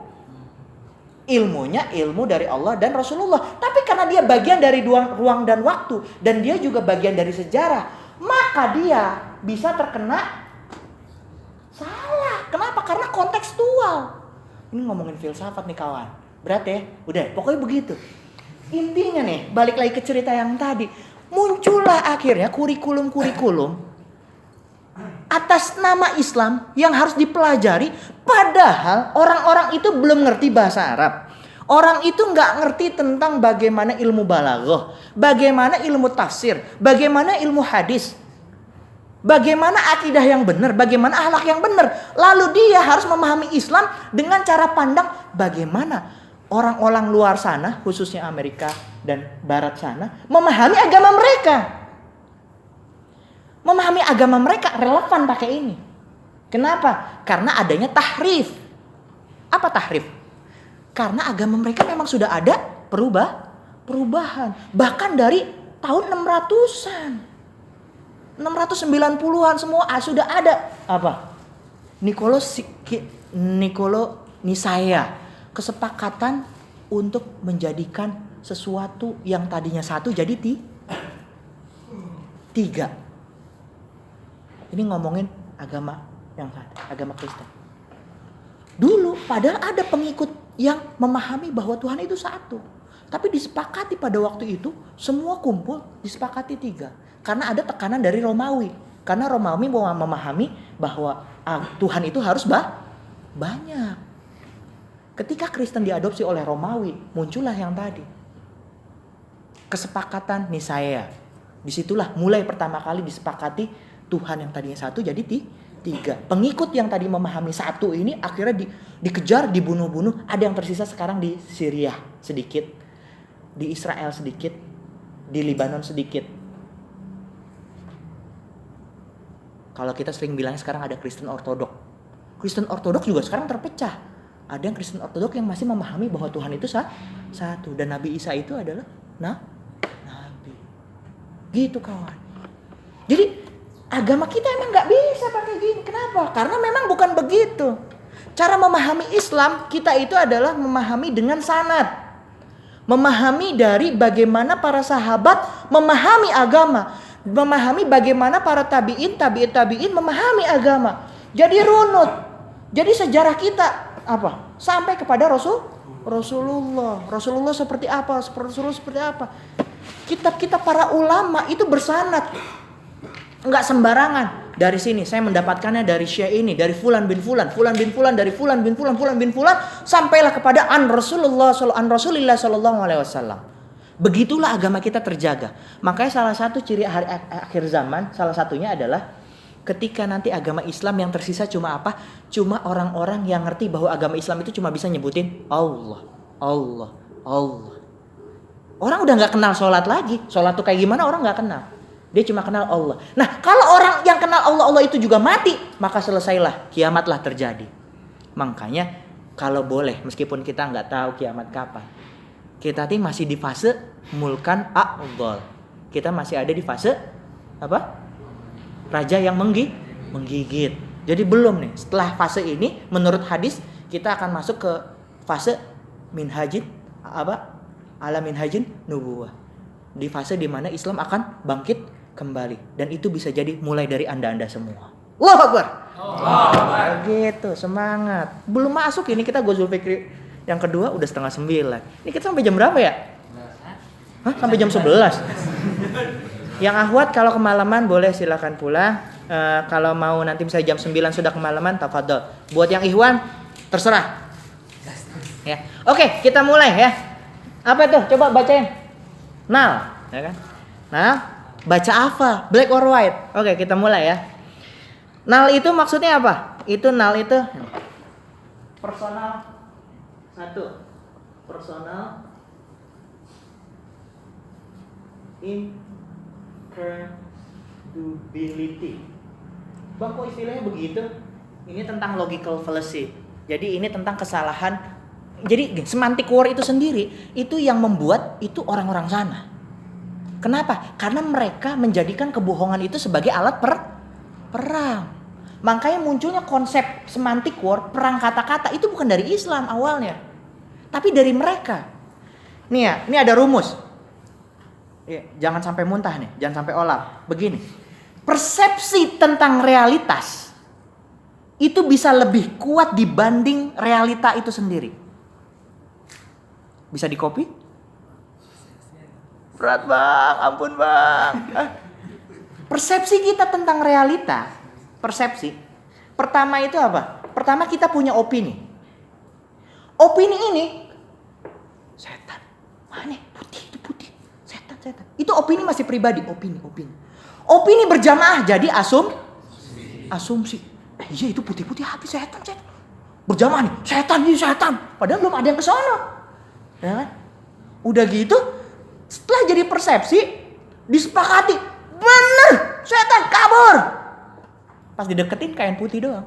Ilmunya ilmu dari Allah dan Rasulullah. Tapi karena dia bagian dari ruang dan waktu, dan dia juga bagian dari sejarah, maka dia bisa terkena salah. Kenapa? Karena kontekstual. Ini ngomongin filsafat nih kawan. Berat ya? Udah, pokoknya begitu. Intinya nih, balik lagi ke cerita yang tadi. Muncullah akhirnya kurikulum-kurikulum atas nama Islam yang harus dipelajari. Padahal orang-orang itu belum ngerti bahasa Arab. Orang itu nggak ngerti tentang bagaimana ilmu balaghah, bagaimana ilmu tafsir, bagaimana ilmu hadis, bagaimana akidah yang benar, bagaimana akhlak yang benar. Lalu dia harus memahami Islam dengan cara pandang bagaimana orang-orang luar sana, khususnya Amerika dan Barat sana, memahami agama mereka. Memahami agama mereka relevan pakai ini. Kenapa? Karena adanya tahrif. Apa tahrif? Karena agama mereka memang sudah ada perubahan. Bahkan dari tahun 600-an. 690-an semua sudah ada. Apa? Nisaya. Kesepakatan untuk menjadikan sesuatu yang tadinya satu jadi tiga. Ini ngomongin agama yang satu, agama Kristen. Dulu padahal ada pengikut yang memahami bahwa Tuhan itu satu. Tapi disepakati pada waktu itu semua kumpul disepakati tiga. Karena ada tekanan dari Romawi. Karena Romawi mau memahami bahwa Tuhan itu harus banyak. Ketika Kristen diadopsi oleh Romawi, muncullah yang tadi. Kesepakatan Nisaya. Disitulah mulai pertama kali disepakati Tuhan yang tadinya satu jadi tiga. Pengikut yang tadi memahami satu ini akhirnya dikejar, dibunuh-bunuh. Ada yang tersisa sekarang di Syria sedikit, di Israel sedikit, di Libanon sedikit. Kalau kita sering bilang sekarang ada Kristen Ortodok. Kristen Ortodok juga sekarang terpecah. Ada yang Kristen Ortodok yang masih memahami bahwa Tuhan itu satu. Dan Nabi Isa itu adalah Nabi. Gitu kawan. Jadi agama kita emang gak bisa pakai gini. Kenapa? Karena memang bukan begitu. Cara memahami Islam kita itu adalah memahami dengan sanad. Memahami dari bagaimana para sahabat memahami agama. Memahami bagaimana para tabi'in memahami agama. Jadi runut. Jadi sejarah kita apa? Sampai kepada Rasulullah. Rasulullah seperti apa? Rasulullah seperti apa? Kitab-kitab para ulama itu bersanad. Enggak sembarangan. Dari sini saya mendapatkannya dari Syekh ini, dari fulan bin fulan, dari fulan bin fulan, sampailah kepada Rasulillah sallallahu alaihi wasallam. Begitulah agama kita terjaga. Makanya salah satu ciri akhir zaman, salah satunya adalah ketika nanti agama Islam yang tersisa cuma apa? Cuma orang-orang yang ngerti bahwa agama Islam itu cuma bisa nyebutin Allah. Orang udah gak kenal sholat lagi. Sholat tuh kayak gimana orang gak kenal. Dia cuma kenal Allah. Nah kalau orang yang kenal Allah itu juga mati, maka selesailah, kiamatlah terjadi. Makanya kalau boleh, meskipun kita gak tahu kiamat kapan, kita masih di fase mulkan a'dhal. Kita masih ada di fase apa? Raja yang menggigit. Jadi belum nih. Setelah fase ini, menurut hadis kita akan masuk ke fase minhajin ala minhajin nubuwah. Di fase di mana Islam akan bangkit kembali. Dan itu bisa jadi mulai dari anda semua. Allahu Akbar. Gitu, semangat. Belum masuk ini kita Ghazul Fikri yang kedua udah 8:30. Ini kita sampai jam berapa ya? Sampai jam 11. Yang akhwat kalau kemalaman boleh silakan pulang. Kalau mau nanti misalnya jam 9 sudah kemalaman, tafadhol. Buat yang ikhwan terserah. Ya. Oke, kita mulai ya. Apa tuh? Coba bacain. Nal, ya kan? Nah, baca apa? Black or white? Oke, kita mulai ya. Null itu maksudnya apa? Null itu personal satu. Personal incredibility. Bang, kok istilahnya begitu? Ini tentang logical fallacy. Jadi ini tentang kesalahan. Jadi semantic war itu sendiri itu yang membuat itu orang-orang sana. Kenapa? Karena mereka menjadikan kebohongan itu sebagai alat perang. Makanya munculnya konsep semantic war, perang kata-kata itu bukan dari Islam awalnya, tapi dari mereka. Nih ya, ini ada rumus. Ya, jangan sampai muntah nih, jangan sampai olap. Begini, persepsi tentang realitas itu bisa lebih kuat dibanding realita itu sendiri. Bisa di copy? Berat bang, ampun bang. Persepsi kita tentang realita, persepsi. Pertama itu apa? Pertama kita punya opini. Opini ini, setan. Mana? Putih itu putih. Setan. Itu opini masih pribadi, opini. Opini berjamaah jadi asumsi. Iya itu putih-putih habis setan. Berjamaah nih, setan. Padahal belum ada yang kesono. Ya kan? Udah gitu, setelah jadi persepsi, disepakati, bener, setan kabur. Pas dideketin kain putih doang.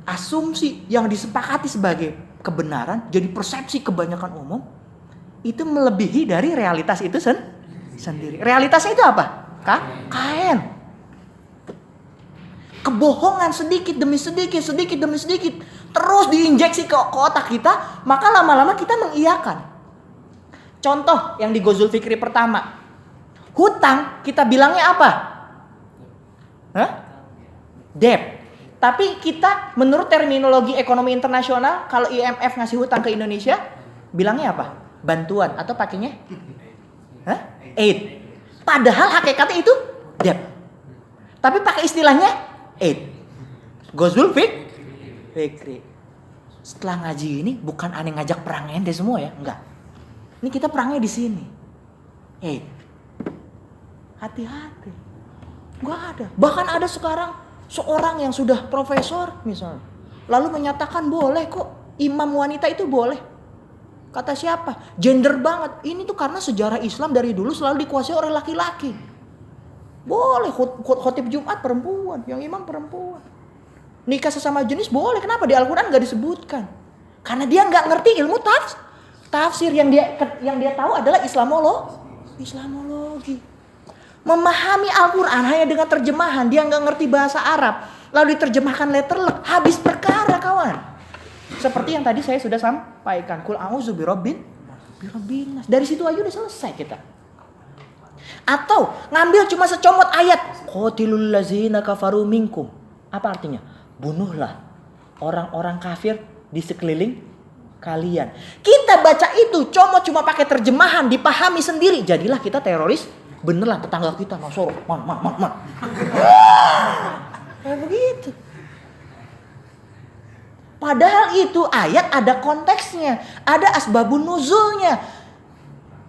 Asumsi yang disepakati sebagai kebenaran jadi persepsi kebanyakan umum itu melebihi dari realitas itu sendiri. Realitasnya itu apa? Kain. Kebohongan sedikit demi sedikit terus diinjeksi ke otak kita, maka lama-lama kita mengiyakan. Contoh yang di Ghazul Fikri pertama, hutang kita bilangnya apa? Debt. Tapi kita menurut terminologi ekonomi internasional, kalau IMF ngasih hutang ke Indonesia, bilangnya apa? Bantuan atau pakainya? Aid. Padahal hakikatnya itu debt. Tapi pakai istilahnya aid. Ghazul Fikri. Setelah ngaji ini bukan aneh ngajak perang ente semua ya, enggak. Ini kita perangnya di sini. Hati-hati. Enggak ada. Bahkan ada sekarang seorang yang sudah profesor misalnya, lalu menyatakan boleh kok imam wanita itu boleh. Kata siapa? Gender banget. Ini tuh karena sejarah Islam dari dulu selalu dikuasai oleh laki-laki. Boleh khotib Jumat perempuan, yang imam perempuan. Nikah sesama jenis boleh. Kenapa di Al-Quran gak disebutkan? Karena dia gak ngerti ilmu tafsir. Yang dia tahu adalah Islamologi. Memahami Al-Quran hanya dengan terjemahan. Dia gak ngerti bahasa Arab, lalu diterjemahkan letterlek, habis perkara kawan. Seperti yang tadi saya sudah sampaikan, Qul a'udzu birabbin nas. Dari situ aja udah selesai kita. Atau ngambil cuma secomot ayat, qatilul ladzina kafaru minkum. Apa artinya? Bunuhlah orang-orang kafir di sekeliling kalian. Kita baca itu cuma pakai terjemahan, dipahami sendiri, jadilah kita teroris. Benerlah tetangga kita masuk man. Kayak begitu. Padahal itu ayat ada konteksnya, ada asbabun nuzulnya,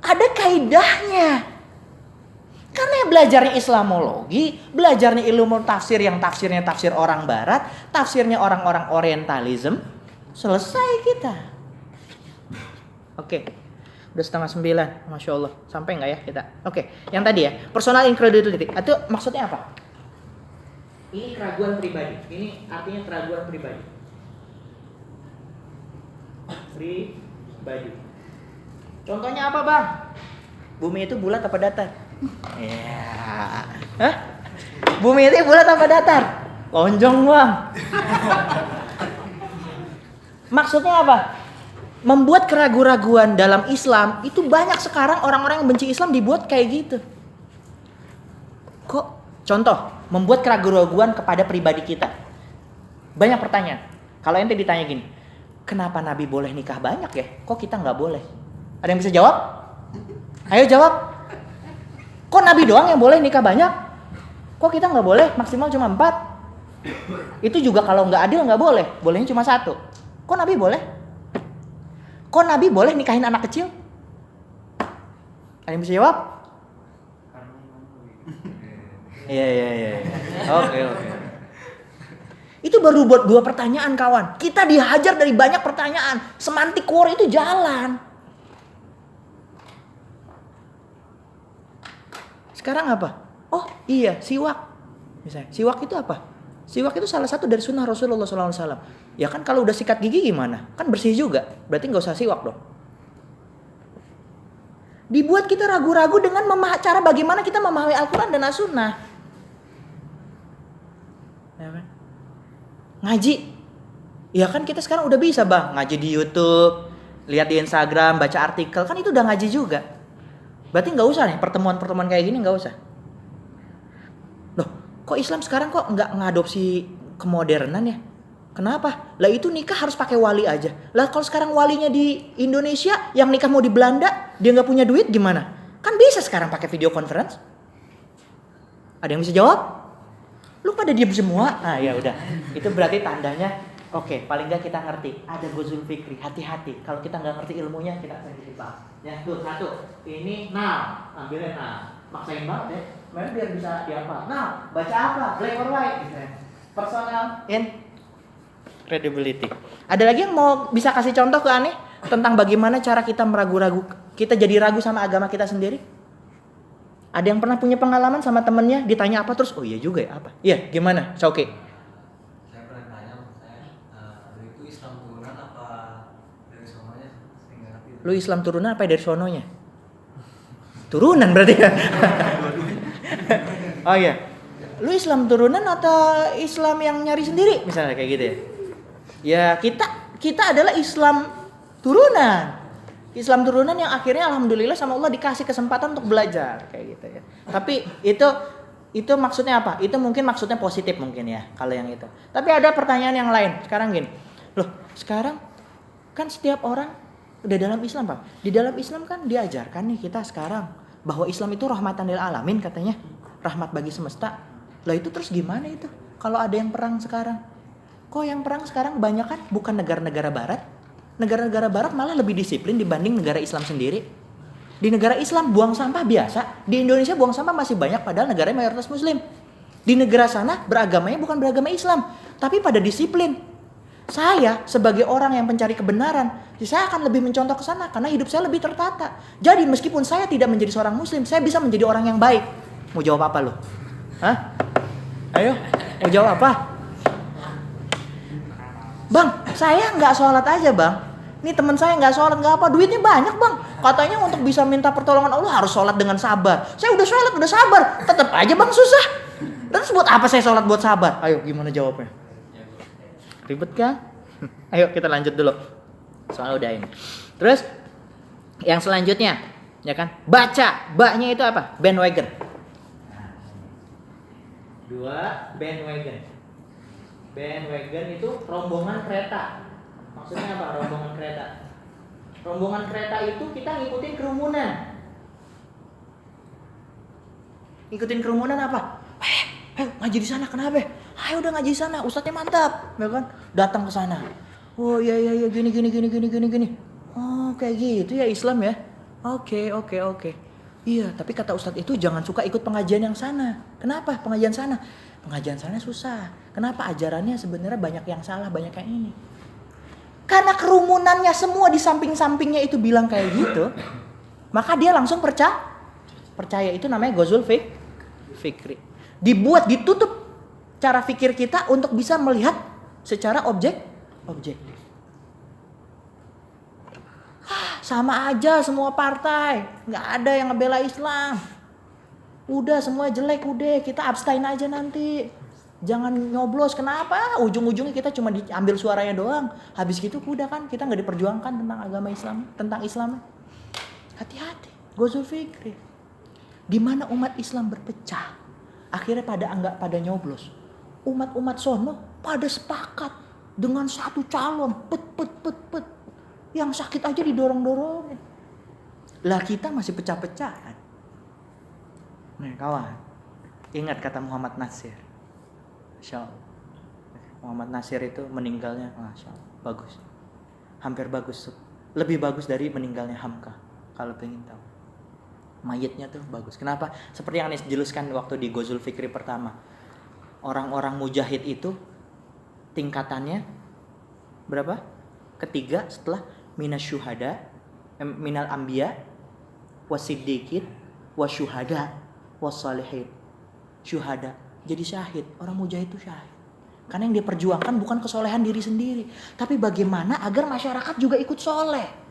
ada kaidahnya. Karena belajarnya Islamologi, belajarnya ilmu tafsir yang tafsirnya tafsir orang Barat, tafsirnya orang-orang Orientalism, selesai kita. Oke, udah 8:30, Masya Allah. Sampai nggak ya kita? Oke, yang tadi ya, personal incredibility. Itu maksudnya apa? Ini keraguan pribadi. Ini artinya keraguan pribadi. Contohnya apa bang? Bumi itu bulat apa datar? Ya. Bumi itu bulat apa datar? Lonjong bang. Maksudnya apa? Membuat keraguan-raguan dalam Islam itu banyak sekarang orang-orang yang benci Islam dibuat kayak gitu. Kok? Contoh, membuat keraguan-raguan kepada pribadi kita. Banyak pertanyaan. Kalau ente ditanya gini, kenapa Nabi boleh nikah banyak ya? Kok kita nggak boleh? Ada yang bisa jawab? Ayo jawab. Kok Nabi doang yang boleh nikah banyak? Kok kita nggak boleh? Maksimal cuma 4. Itu juga kalau nggak adil nggak boleh. Bolehnya cuma 1. Kok Nabi boleh? Kok Nabi boleh nikahin anak kecil? Ada yang bisa jawab? Iya. Oke. Itu baru buat 2 pertanyaan kawan. Kita dihajar dari banyak pertanyaan. Semantik war itu jalan. Sekarang apa? Oh iya, siwak. Misalnya, siwak itu apa? Siwak itu salah satu dari sunnah Rasulullah SAW. Ya kan kalau udah sikat gigi gimana? Kan bersih juga. Berarti nggak usah siwak dong. Dibuat kita ragu-ragu dengan cara bagaimana kita memahami Al-Quran dan As-Sunnah. Ya kan? Ngaji. Ya kan kita sekarang udah bisa bang. Ngaji di YouTube, lihat di Instagram, baca artikel. Kan itu udah ngaji juga. Berarti nggak usah nih pertemuan-pertemuan kayak gini nggak usah. Loh, kok Islam sekarang kok nggak ngadopsi kemodernan ya? Kenapa? Lah itu nikah harus pakai wali aja. Lah kalau sekarang walinya di Indonesia, yang nikah mau di Belanda, dia nggak punya duit gimana? Kan bisa sekarang pakai video conference. Ada yang bisa jawab? Lu pada diam semua? Ah ya udah. Itu berarti tandanya oke, paling nggak kita ngerti. Ada gozul fikri, hati-hati. Kalau kita nggak ngerti ilmunya, kita sensitif banget. Ya tuh 1. Ini now, ambilnya now. Maksain banget ya. Memang biar bisa dihafal. Now, baca apa? Black or white gitu ya. Personal credibility. Ada lagi yang mau bisa kasih contoh ke Ani tentang bagaimana cara kita kita jadi ragu sama agama kita sendiri? Ada yang pernah punya pengalaman sama temennya ditanya apa terus, oh iya juga ya apa? Iya, gimana? Oke. Saya pernah tanya, itu Islam turunan apa dari sononya? Saya nggak ngerti. Lu Islam turunan apa dari sononya? Turunan berarti ya? Oh iya. Lu Islam turunan atau Islam yang nyari sendiri? Misalnya kayak gitu ya. Ya kita adalah Islam turunan. Islam turunan yang akhirnya alhamdulillah sama Allah dikasih kesempatan untuk belajar kayak gitu ya. Tapi itu maksudnya apa? Itu mungkin maksudnya positif mungkin ya kalau yang itu. Tapi ada pertanyaan yang lain. Sekarang gini. Loh, sekarang kan setiap orang udah dalam Islam, Pak. Di dalam Islam kan diajarkan nih kita sekarang bahwa Islam itu rahmatan lil alamin katanya. Rahmat bagi semesta. Lah itu terus gimana itu? Kalau ada yang perang sekarang. Kok yang perang sekarang banyak kan bukan negara-negara barat? Negara-negara barat malah lebih disiplin dibanding negara Islam sendiri. Di negara Islam buang sampah biasa. Di Indonesia buang sampah masih banyak padahal negaranya mayoritas muslim. Di negara sana beragamanya bukan beragama Islam. Tapi pada disiplin. Saya sebagai orang yang pencari kebenaran, saya akan lebih mencontoh ke sana karena hidup saya lebih tertata. Jadi meskipun saya tidak menjadi seorang muslim, saya bisa menjadi orang yang baik. Mau jawab apa lo? Hah? Ayo, mau jawab apa? Bang, saya nggak sholat aja bang. Ini teman saya nggak sholat nggak apa, duitnya banyak bang. Katanya untuk bisa minta pertolongan Allah harus sholat dengan sabar. Saya udah sholat, udah sabar, tetap aja bang susah. Terus buat apa saya sholat buat sabar? Ayo gimana jawabnya? Ribet kan? Ayo kita lanjut dulu. Soalnya udah ini. Terus yang selanjutnya, ya kan? Baca, baknya itu apa? Bandwagon. 2 bandwagon. Bandwagon itu rombongan kereta. Maksudnya apa rombongan kereta? Rombongan kereta itu kita ngikutin kerumunan. Ngikutin kerumunan apa? Ayo ngaji di sana kenapa? Ayo udah ngaji di sana, ustadznya mantap, ya kan? Datang ke sana. Oh iya gini. Oh kayak gitu ya Islam ya. Oke. Iya, tapi kata ustadz itu jangan suka ikut pengajian yang sana. Kenapa? Pengajian sana susah. Kenapa? Ajarannya sebenarnya banyak yang salah, banyak yang ini. Karena kerumunannya semua di samping-sampingnya itu bilang kayak gitu, maka dia langsung percaya. Itu namanya gozul fikri. Ditutup cara fikir kita untuk bisa melihat secara objektif. Sama aja semua partai, nggak ada yang ngebela Islam. Udah semua jelek, udah kita abstain aja nanti. Jangan nyoblos, kenapa? Ujung-ujungnya kita cuma diambil suaranya doang. Habis gitu udah kan kita nggak diperjuangkan tentang agama Islam, tentang Islam. Hati-hati, gozul fikri. Di mana umat Islam berpecah, akhirnya pada nyoblos. Umat-umat sono pada sepakat dengan satu calon, pet. Yang sakit aja didorong-dorongin. Lah kita masih pecah-pecahan. Nih kawan, ingat kata Muhammad Nasir. Masya Allah. Muhammad Nasir itu meninggalnya Masya Allah, bagus. Hampir bagus. Lebih bagus dari meninggalnya Hamka. Kalau pengen tahu. Mayitnya tuh bagus. Kenapa? Seperti yang Anies jelaskan waktu di Ghazul Fikri pertama. Orang-orang mujahid itu tingkatannya berapa? Ketiga setelah minasyuhada, minal anbiya, wasiddiqin, wasyuhada, wassalihin. Syuhada, jadi syahid. Orang mujahid itu syahid. Karena yang dia perjuangkan bukan kesolehan diri sendiri, tapi bagaimana agar masyarakat juga ikut soleh.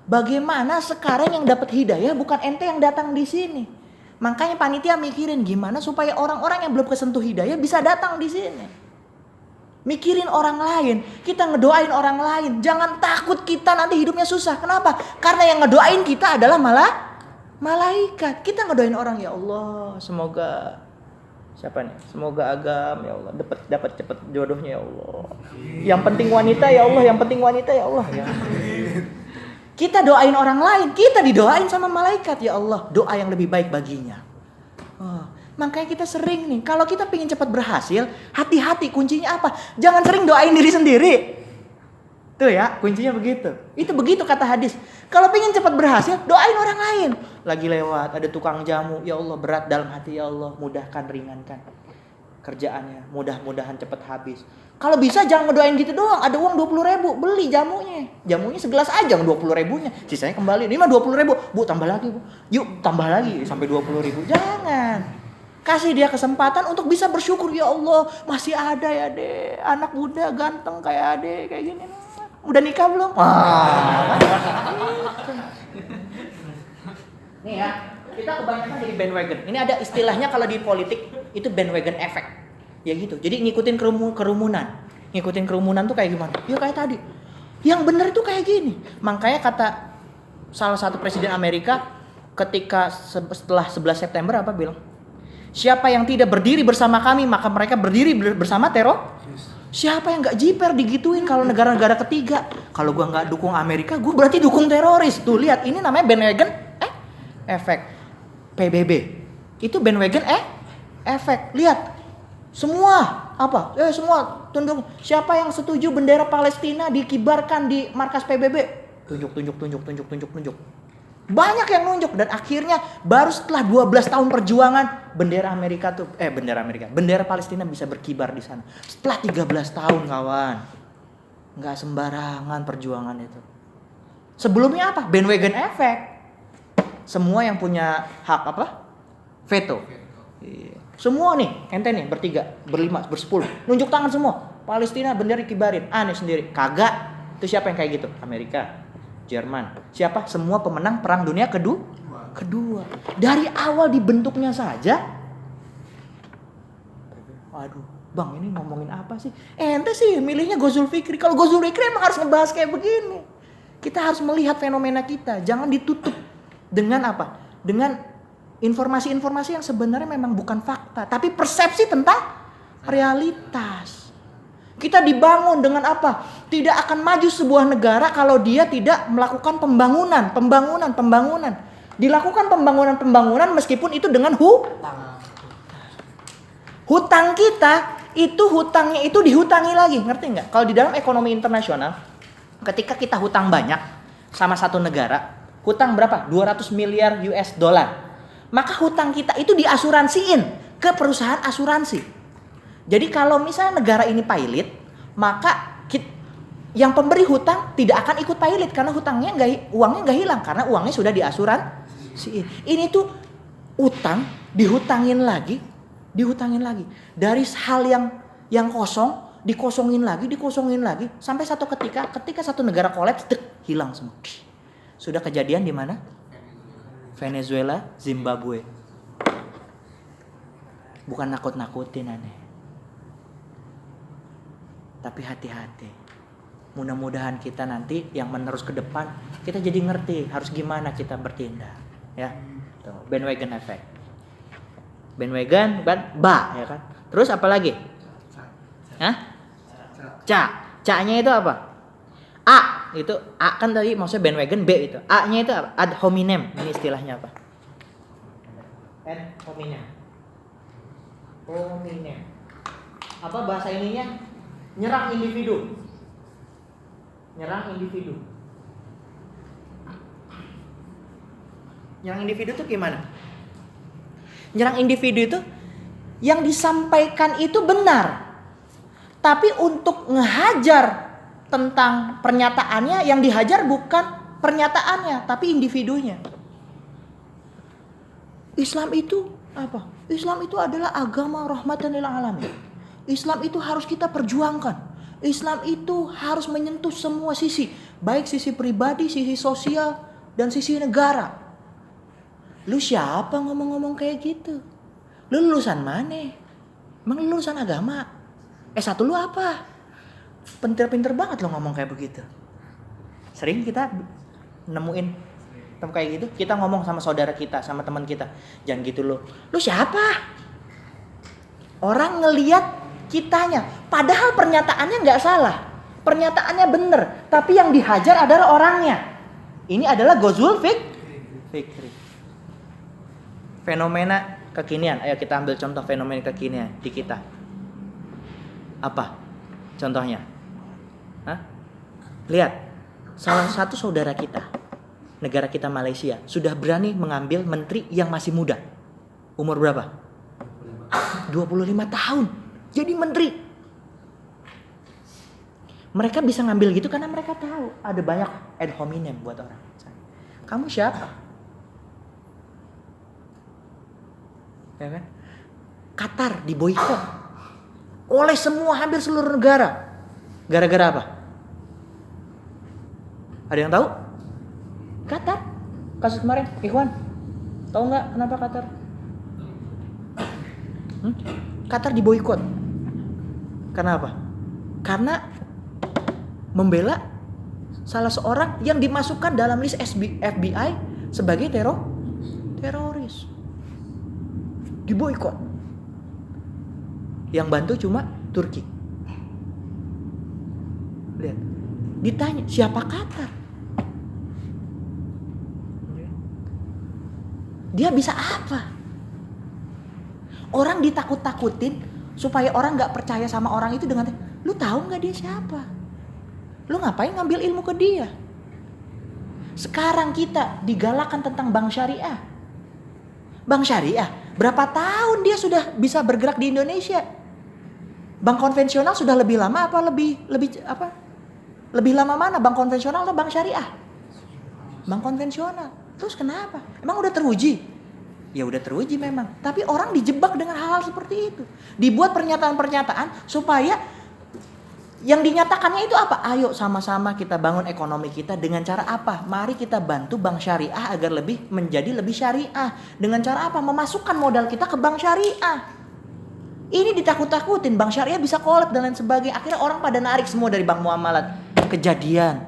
Bagaimana sekarang yang dapat hidayah bukan ente yang datang di sini. Makanya panitia mikirin gimana supaya orang-orang yang belum kesentuh hidayah bisa datang di sini. Mikirin orang lain, kita ngedoain orang lain. Jangan takut kita nanti hidupnya susah. Kenapa? Karena yang ngedoain kita adalah malaikat. Kita ngedoain orang, ya Allah, semoga siapa nih? Semoga Agam ya Allah dapat cepat jodohnya ya Allah. Yang penting wanita ya Allah, yang penting wanita ya Allah ya. Kita doain orang lain, kita didoain sama malaikat, ya Allah, doa yang lebih baik baginya. Makanya kita sering nih, kalau kita pengen cepat berhasil, hati-hati, kuncinya apa? Jangan sering doain diri sendiri. Tuh ya, kuncinya begitu. Itu begitu kata hadis. Kalau pengen cepat berhasil, doain orang lain. Lagi lewat, ada tukang jamu, ya Allah berat dalam hati, ya Allah mudahkan, ringankan kerjaannya, mudah-mudahan cepat habis. Kalau bisa jangan ngedoain gitu doang. Ada uang 20.000, beli jamunya. Jamunya segelas aja 20.000-nya. Sisanya kembali. Ini mah 20.000. Bu, tambah lagi, Bu. Yuk, tambah lagi sampai 20.000. Jangan. Kasih dia kesempatan untuk bisa bersyukur, ya Allah, masih ada ya, Dek. Anak muda ganteng kayak Ade, kayak gini. Udah nikah belum? Nih ya, kita kebanyakan jadi bandwagon. Ini ada istilahnya kalau di politik itu bandwagon effect. Ya gitu. Jadi ngikutin kerumunan. Ngikutin kerumunan tuh kayak gimana? Ya kayak tadi. Yang benar itu kayak gini. Makanya kata salah satu presiden Amerika ketika setelah 11 September apa bilang? Siapa yang tidak berdiri bersama kami, maka mereka berdiri bersama teror. Siapa yang gak jiper digituin kalau negara-negara ketiga? Kalau gua gak dukung Amerika, gua berarti dukung teroris. Tuh lihat, ini namanya bandwagon efek. PBB. Itu bandwagon efek. Lihat. Semua apa? Semua tunduk. Siapa yang setuju bendera Palestina dikibarkan di markas PBB? Tunjuk. Banyak yang nunjuk dan akhirnya baru setelah 12 tahun perjuangan bendera Palestina bisa berkibar di sana. Setelah 13 tahun, kawan. Enggak sembarangan perjuangan itu. Sebelumnya apa? Bandwagon effect. Semua yang punya hak apa? Veto. Semua nih, ente nih bertiga, berlima, bersepuluh, nunjuk tangan semua. Palestina bendera kibarin, aneh sendiri. Kagak. Itu siapa yang kayak gitu? Amerika, Jerman. Siapa? Semua pemenang perang dunia kedua. Dari awal dibentuknya saja. Aduh, Bang, ini ngomongin apa sih? Ente sih milihnya Ghazul Fikri. Kalau Ghazul Fikri emang harus ngebahas kayak begini. Kita harus melihat fenomena kita, jangan ditutup dengan apa? Dengan informasi-informasi yang sebenarnya memang bukan fakta, tapi persepsi tentang realitas. Kita dibangun dengan apa? Tidak akan maju sebuah negara kalau dia tidak melakukan pembangunan. Dilakukan pembangunan meskipun itu dengan hutang kita, itu hutangnya itu dihutangi lagi. Ngerti nggak? Kalau di dalam ekonomi internasional, ketika kita hutang banyak sama satu negara, hutang berapa? 200 miliar US dollar. Maka hutang kita itu diasuransiin ke perusahaan asuransi. Jadi kalau misalnya negara ini pailit, maka yang pemberi hutang tidak akan ikut pailit karena uangnya nggak hilang karena uangnya sudah diasuransiin. Ini tuh utang dihutangin lagi dari hal yang kosong dikosongin lagi sampai satu ketika satu negara kolaps, hilang semua. Sudah kejadian di mana? Venezuela, Zimbabwe. Bukan nakut-nakutin aneh. Tapi hati-hati. Mudah-mudahan kita nanti yang menerus ke depan, kita jadi ngerti harus gimana kita bertindak, ya. Tuh, bandwagon effect. Bandwagon ya kan? Terus apa lagi? Ca-nya itu apa? A itu A kan tadi maksudnya bandwagon, B itu. A-nya itu apa? Ad hominem. Ini istilahnya apa? Ad hominem. Apa bahasa ininya? Nyerang individu. Nyerang individu itu gimana? Nyerang individu itu yang disampaikan itu benar. Tapi untuk ngehajar tentang pernyataannya, yang dihajar bukan pernyataannya, tapi individunya. Islam itu apa? Islam itu adalah agama rahmatan lil alamin. Islam itu harus kita perjuangkan. Islam itu harus menyentuh semua sisi, baik sisi pribadi, sisi sosial, dan sisi negara. Lu siapa ngomong-ngomong kayak gitu? Lu lulusan mana? Emang lu lulusan agama? S1 lu apa? Pinter-pinter banget lo ngomong kayak begitu. Sering kita nemuin kayak gitu, kita ngomong sama saudara kita, sama teman kita, jangan gitu lo. Lu siapa? Orang ngelihat kitanya, padahal pernyataannya nggak salah, pernyataannya bener, tapi yang dihajar adalah orangnya. Ini adalah Ghazwul Fikri. Fenomena kekinian. Ayo kita ambil contoh fenomena kekinian di kita. Apa contohnya? Hah? Lihat, salah satu saudara kita, negara kita Malaysia, sudah berani mengambil menteri yang masih muda. Umur berapa? 25 tahun. Jadi menteri. Mereka bisa ngambil gitu karena mereka tahu ada banyak ad hominem buat orang. Kamu siapa? Ya kan? Qatar diboikot oleh hampir seluruh negara. Gara-gara apa? Ada yang tahu? Qatar. Kasus kemarin, Ikhwan. Tahu nggak kenapa Qatar? Qatar diboikot. Karena apa? Karena membela salah seorang yang dimasukkan dalam list FBI sebagai teroris. Diboikot. Yang bantu cuma Turki. Lihat. Ditanya, siapa Qatar? Dia bisa apa? Orang ditakut-takutin supaya orang gak percaya sama orang itu dengan, lu tahu gak dia siapa? Lu ngapain ngambil ilmu ke dia? Sekarang kita digalakan tentang bank syariah. Bank syariah, berapa tahun dia sudah bisa bergerak di Indonesia? Bank konvensional sudah lebih lama apa lebih lama mana? Bank konvensional atau bank syariah? Bank konvensional. Terus kenapa? Emang udah teruji? Ya udah teruji memang. Tapi orang dijebak dengan hal-hal seperti itu. Dibuat pernyataan-pernyataan supaya yang dinyatakannya itu apa? Ayo sama-sama kita bangun ekonomi kita dengan cara apa? Mari kita bantu bank syariah agar menjadi lebih syariah. Dengan cara apa? Memasukkan modal kita ke bank syariah. Ini ditakut-takutin, bank syariah bisa kolab dan lain sebagainya. Akhirnya orang pada narik semua dari bank muamalat. Kejadian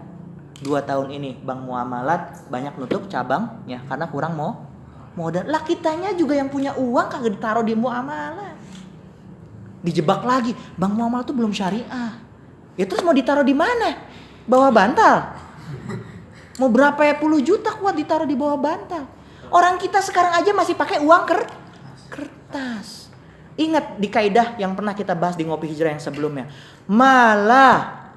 2 tahun ini bank muamalat banyak nutup cabangnya karena kurang modal. Lah kitanya juga yang punya uang kagak ditaruh di muamalat. Dijebak lagi, bank muamalat itu belum syariah. Ya terus mau ditaruh di mana? Bawah bantal. Mau berapa puluh juta kuat ditaruh di bawah bantal. Orang kita sekarang aja masih pakai uang kertas. Ingat di kaidah yang pernah kita bahas di Ngopi Hijrah yang sebelumnya. Malah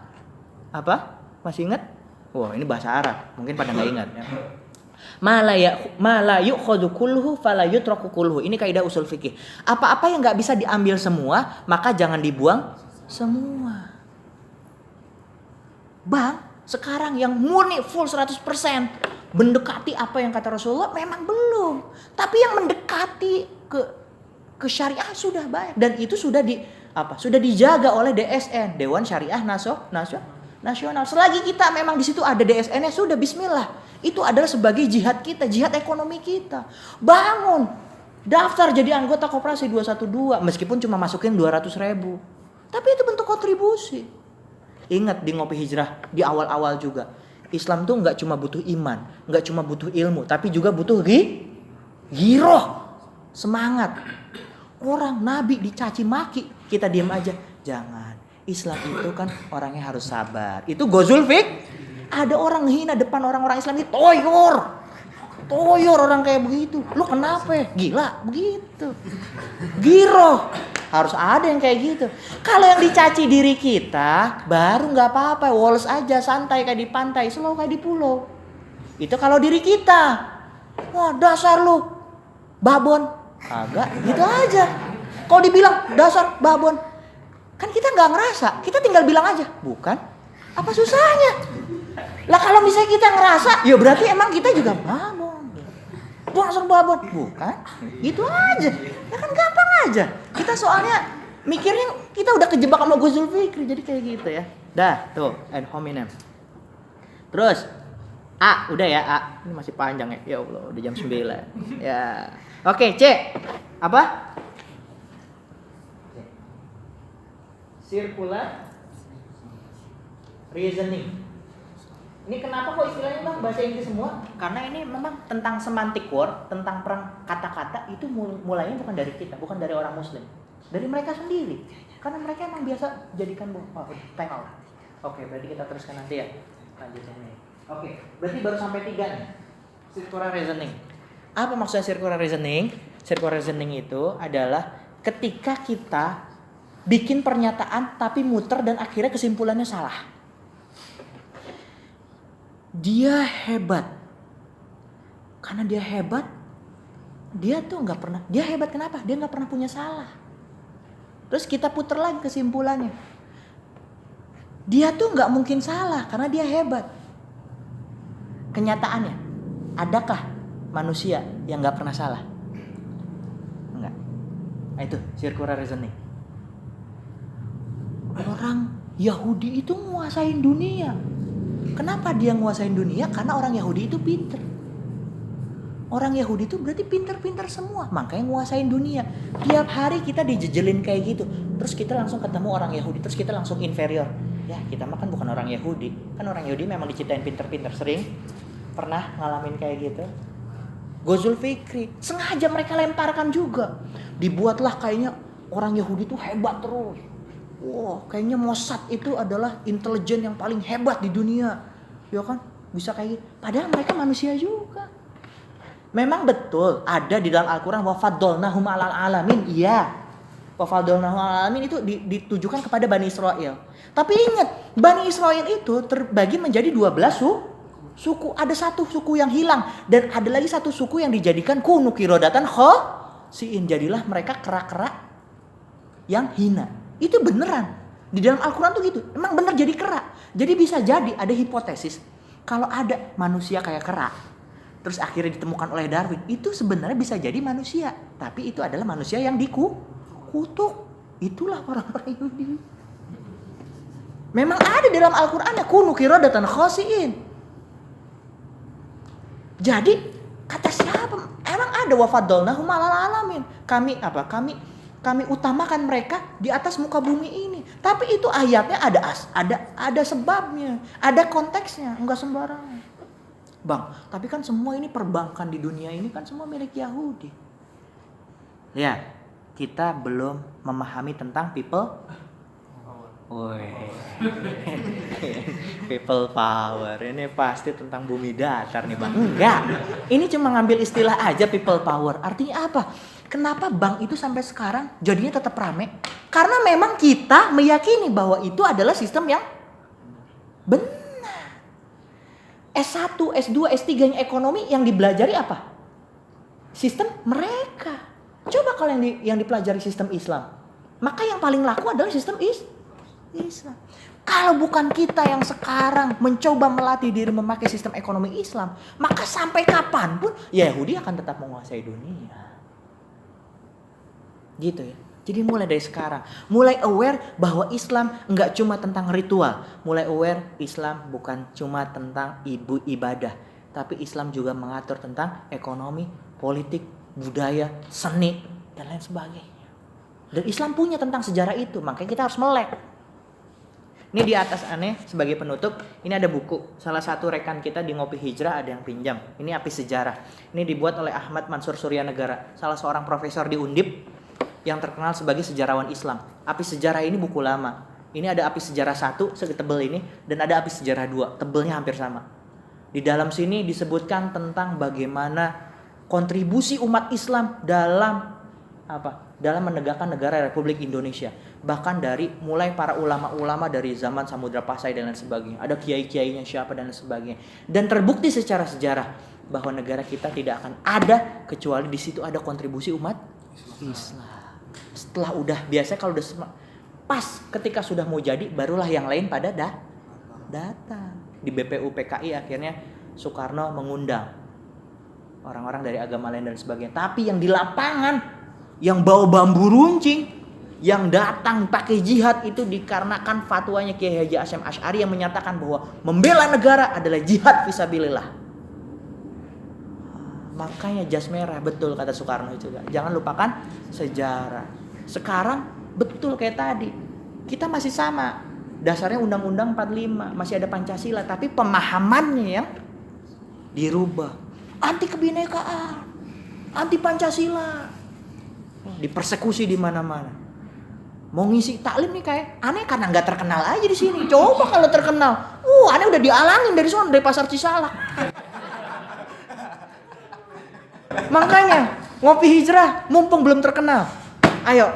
apa? Masih ingat? Wah, ini bahasa Arab. Mungkin pada enggak ingat ya. Mala yu'khadhu kulluhu fala yutraku kulluhu. Ini kaidah usul fikih. Apa-apa yang enggak bisa diambil semua, maka jangan dibuang semua. Bang, sekarang yang murni full 100% mendekati apa yang kata Rasulullah memang belum. Tapi yang mendekati ke syariah sudah banyak dan itu sudah dijaga oleh DSN, Dewan Syariah Nasional. Selagi kita memang di situ ada DSN-nya sudah bismillah. Itu adalah sebagai jihad kita, jihad ekonomi kita. Bangun, daftar jadi anggota koperasi 212 meskipun cuma masukin 200.000. Tapi itu bentuk kontribusi. Ingat di Ngopi Hijrah di awal-awal juga. Islam tuh enggak cuma butuh iman, enggak cuma butuh ilmu, tapi juga butuh giroh, semangat. Orang Nabi dicaci maki, kita diam aja. Jangan. Islam itu kan orangnya harus sabar. Itu Ghazwul Fikri. Ada orang hina depan orang-orang Islam ini toyor orang kayak begitu. Lu kenapa? Gila begitu. Giroh. Harus ada yang kayak gitu. Kalau yang dicaci diri kita, baru nggak apa-apa, woles aja, santai kayak di pantai, slow kayak di pulau. Itu kalau diri kita. Wah, dasar lu babon. Kagak, gitu aja. Kalau dibilang dasar babon, kan kita nggak ngerasa, kita tinggal bilang aja, bukan? Apa susahnya? Lah kalau misalnya kita ngerasa, ya berarti emang kita juga babon. Dasar babon, bukan? Gitu aja. Ya kan gampang aja. Kita soalnya mikirnya kita udah kejebak sama Ghazul Fikri, jadi kayak gitu ya. Dah, tuh, ad hominem. Terus A, udah ya A. Ini masih panjang ya. Ya Allah, udah jam 9. Ya. Oke, C. Apa? Circular reasoning. Ini kenapa kok istilahnya Bang bahasa Inggris semua? Karena ini memang tentang semantic word, tentang perang kata-kata itu mulainya bukan dari kita, bukan dari orang muslim. Dari mereka sendiri. Karena mereka emang biasa jadikan time out. Oke, berarti kita teruskan nanti ya. Lanjutannya. Oke, berarti baru sampai 3 nih. Circular reasoning. Apa maksudnya circular reasoning? Circular reasoning itu adalah ketika kita bikin pernyataan tapi muter dan akhirnya kesimpulannya salah. Dia hebat. Karena dia hebat, dia tuh nggak pernah. Dia hebat kenapa? Dia nggak pernah punya salah. Terus kita puter lagi kesimpulannya. Dia tuh nggak mungkin salah karena dia hebat. Kenyataannya, adakah manusia yang nggak pernah salah? Enggak. Nah, itu circular reasoning. Orang Yahudi itu nguasain dunia. Kenapa dia nguasain dunia? Karena orang Yahudi itu pinter. Orang Yahudi itu berarti pinter-pinter semua. Makanya nguasain dunia. Tiap hari kita dijejelin kayak gitu. Terus kita langsung ketemu orang Yahudi. Terus kita langsung inferior. Ya kita mah kan bukan orang Yahudi. Kan orang Yahudi memang diciptain pinter-pinter. Sering pernah ngalamin kayak gitu. Ghazul Fikri. Sengaja mereka lemparkan juga. Dibuatlah kayaknya orang Yahudi itu hebat terus. Wow, kayaknya Mossad itu adalah intelijen yang paling hebat di dunia. Ya kan? Bisa kayak gitu. Padahal mereka manusia juga. Memang betul ada di dalam Al-Qur'an wa faddalnahum 'alal alamin. Iya. Wa faddalnahum 'alal alamin itu ditujukan kepada Bani Israel. Tapi ingat, Bani Israel itu terbagi menjadi 12 suku. Ada satu suku yang hilang dan ada lagi satu suku yang dijadikan kunu qiradatan khasiin. Jadilah mereka kera-kera yang hina. Itu beneran. Di dalam Al-Quran tuh gitu. Emang bener jadi kera. Jadi bisa jadi ada hipotesis. Kalau ada manusia kayak kera. Terus akhirnya ditemukan oleh Darwin. Itu sebenarnya bisa jadi manusia. Tapi itu adalah manusia yang dikutuk. Itulah orang-orang Yahudi. Memang ada dalam Al-Quran ya. Kunu qiradatan khasiin. Jadi kata siapa? Emang ada wa faddalnahum 'alal alamin. Kami utamakan mereka di atas muka bumi ini. Tapi itu ayatnya ada sebabnya, ada konteksnya, enggak sembarangan. Bang, tapi kan semua ini perbankan di dunia ini kan semua milik Yahudi. Ya, kita belum memahami tentang people. People power. Ini pasti tentang bumi datar nih, Bang. Enggak. Ini cuma ngambil istilah aja people power. Artinya apa? Kenapa bank itu sampai sekarang jadinya tetap rame? Karena memang kita meyakini bahwa itu adalah sistem yang benar. S1, S2, S3-nya ekonomi yang dipelajari apa? Sistem mereka. Coba kalau yang dipelajari sistem Islam. Maka yang paling laku adalah sistem Islam. Kalau bukan kita yang sekarang mencoba melatih diri memakai sistem ekonomi Islam, maka sampai kapanpun Yahudi akan tetap menguasai dunia. Gitu ya. Jadi mulai dari sekarang, mulai aware bahwa Islam enggak cuma tentang ritual. Mulai aware Islam bukan cuma tentang ibadah, tapi Islam juga mengatur tentang ekonomi, politik, budaya, seni dan lain sebagainya. Dan Islam punya tentang sejarah itu, makanya kita harus melek. Ini di atas aneh sebagai penutup, ini ada buku. Salah satu rekan kita di Ngopi Hijrah ada yang pinjam. Ini Api Sejarah. Ini dibuat oleh Ahmad Mansur Suryanegara, salah seorang profesor di Undip yang terkenal sebagai sejarawan Islam. Api Sejarah ini buku lama. Ini ada Api Sejarah 1 setebel ini dan ada Api Sejarah 2, tebelnya hampir sama. Di dalam sini disebutkan tentang bagaimana kontribusi umat Islam dalam menegakkan negara Republik Indonesia. Bahkan dari mulai para ulama-ulama dari zaman Samudra Pasai dan lain sebagainya. Ada kiai-kiainya siapa dan lain sebagainya. Dan terbukti secara sejarah bahwa negara kita tidak akan ada kecuali di situ ada kontribusi umat Islam. Setelah udah biasa kalau udah pas ketika sudah mau jadi barulah yang lain pada datang. Di BPU PKI akhirnya Soekarno mengundang orang-orang dari agama lain dan sebagainya. Tapi yang di lapangan yang bawa bambu runcing, yang datang pakai jihad itu dikarenakan fatwanya Kiai Haji Hasyim Asy'ari yang menyatakan bahwa membela negara adalah jihad fisabilillah. Makanya jas merah, betul kata Soekarno juga. Jangan lupakan sejarah. Sekarang betul kayak tadi. Kita masih sama. Dasarnya Undang-Undang 45, masih ada Pancasila, tapi pemahamannya yang dirubah. Anti kebinekaan, anti Pancasila. Dipersekusi di mana-mana. Mau ngisi taklim nih kayak aneh karena nggak terkenal aja di sini. Coba kalau terkenal, aneh udah dialangin dari sana, dari pasar Cisalak. Makanya ngopi hijrah mumpung belum terkenal. Ayo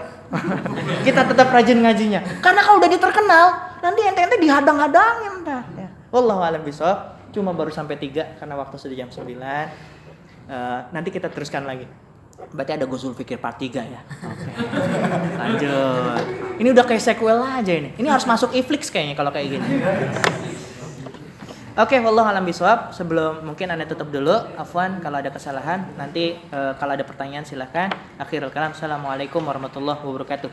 kita tetap rajin ngajinya. Karena kalau udah terkenal, nanti ente-ente dihadang-hadangin dah. Ya. Wallahu a'lam bishawab. Cuma baru sampai 3 karena waktu sudah jam 9. Nanti kita teruskan lagi. Berarti ada Ghazul Fikir part 3 ya. Oke. Lanjut. Ini udah kayak sequel aja ini. Ini harus masuk Iflix kayaknya kalau kayak gini. Oke, wallahu a'lam bishawab. Sebelum mungkin Anda tutup dulu, afwan kalau ada kesalahan. Nanti kalau ada pertanyaan silakan. Akhirul kalam. Assalamualaikum warahmatullahi wabarakatuh.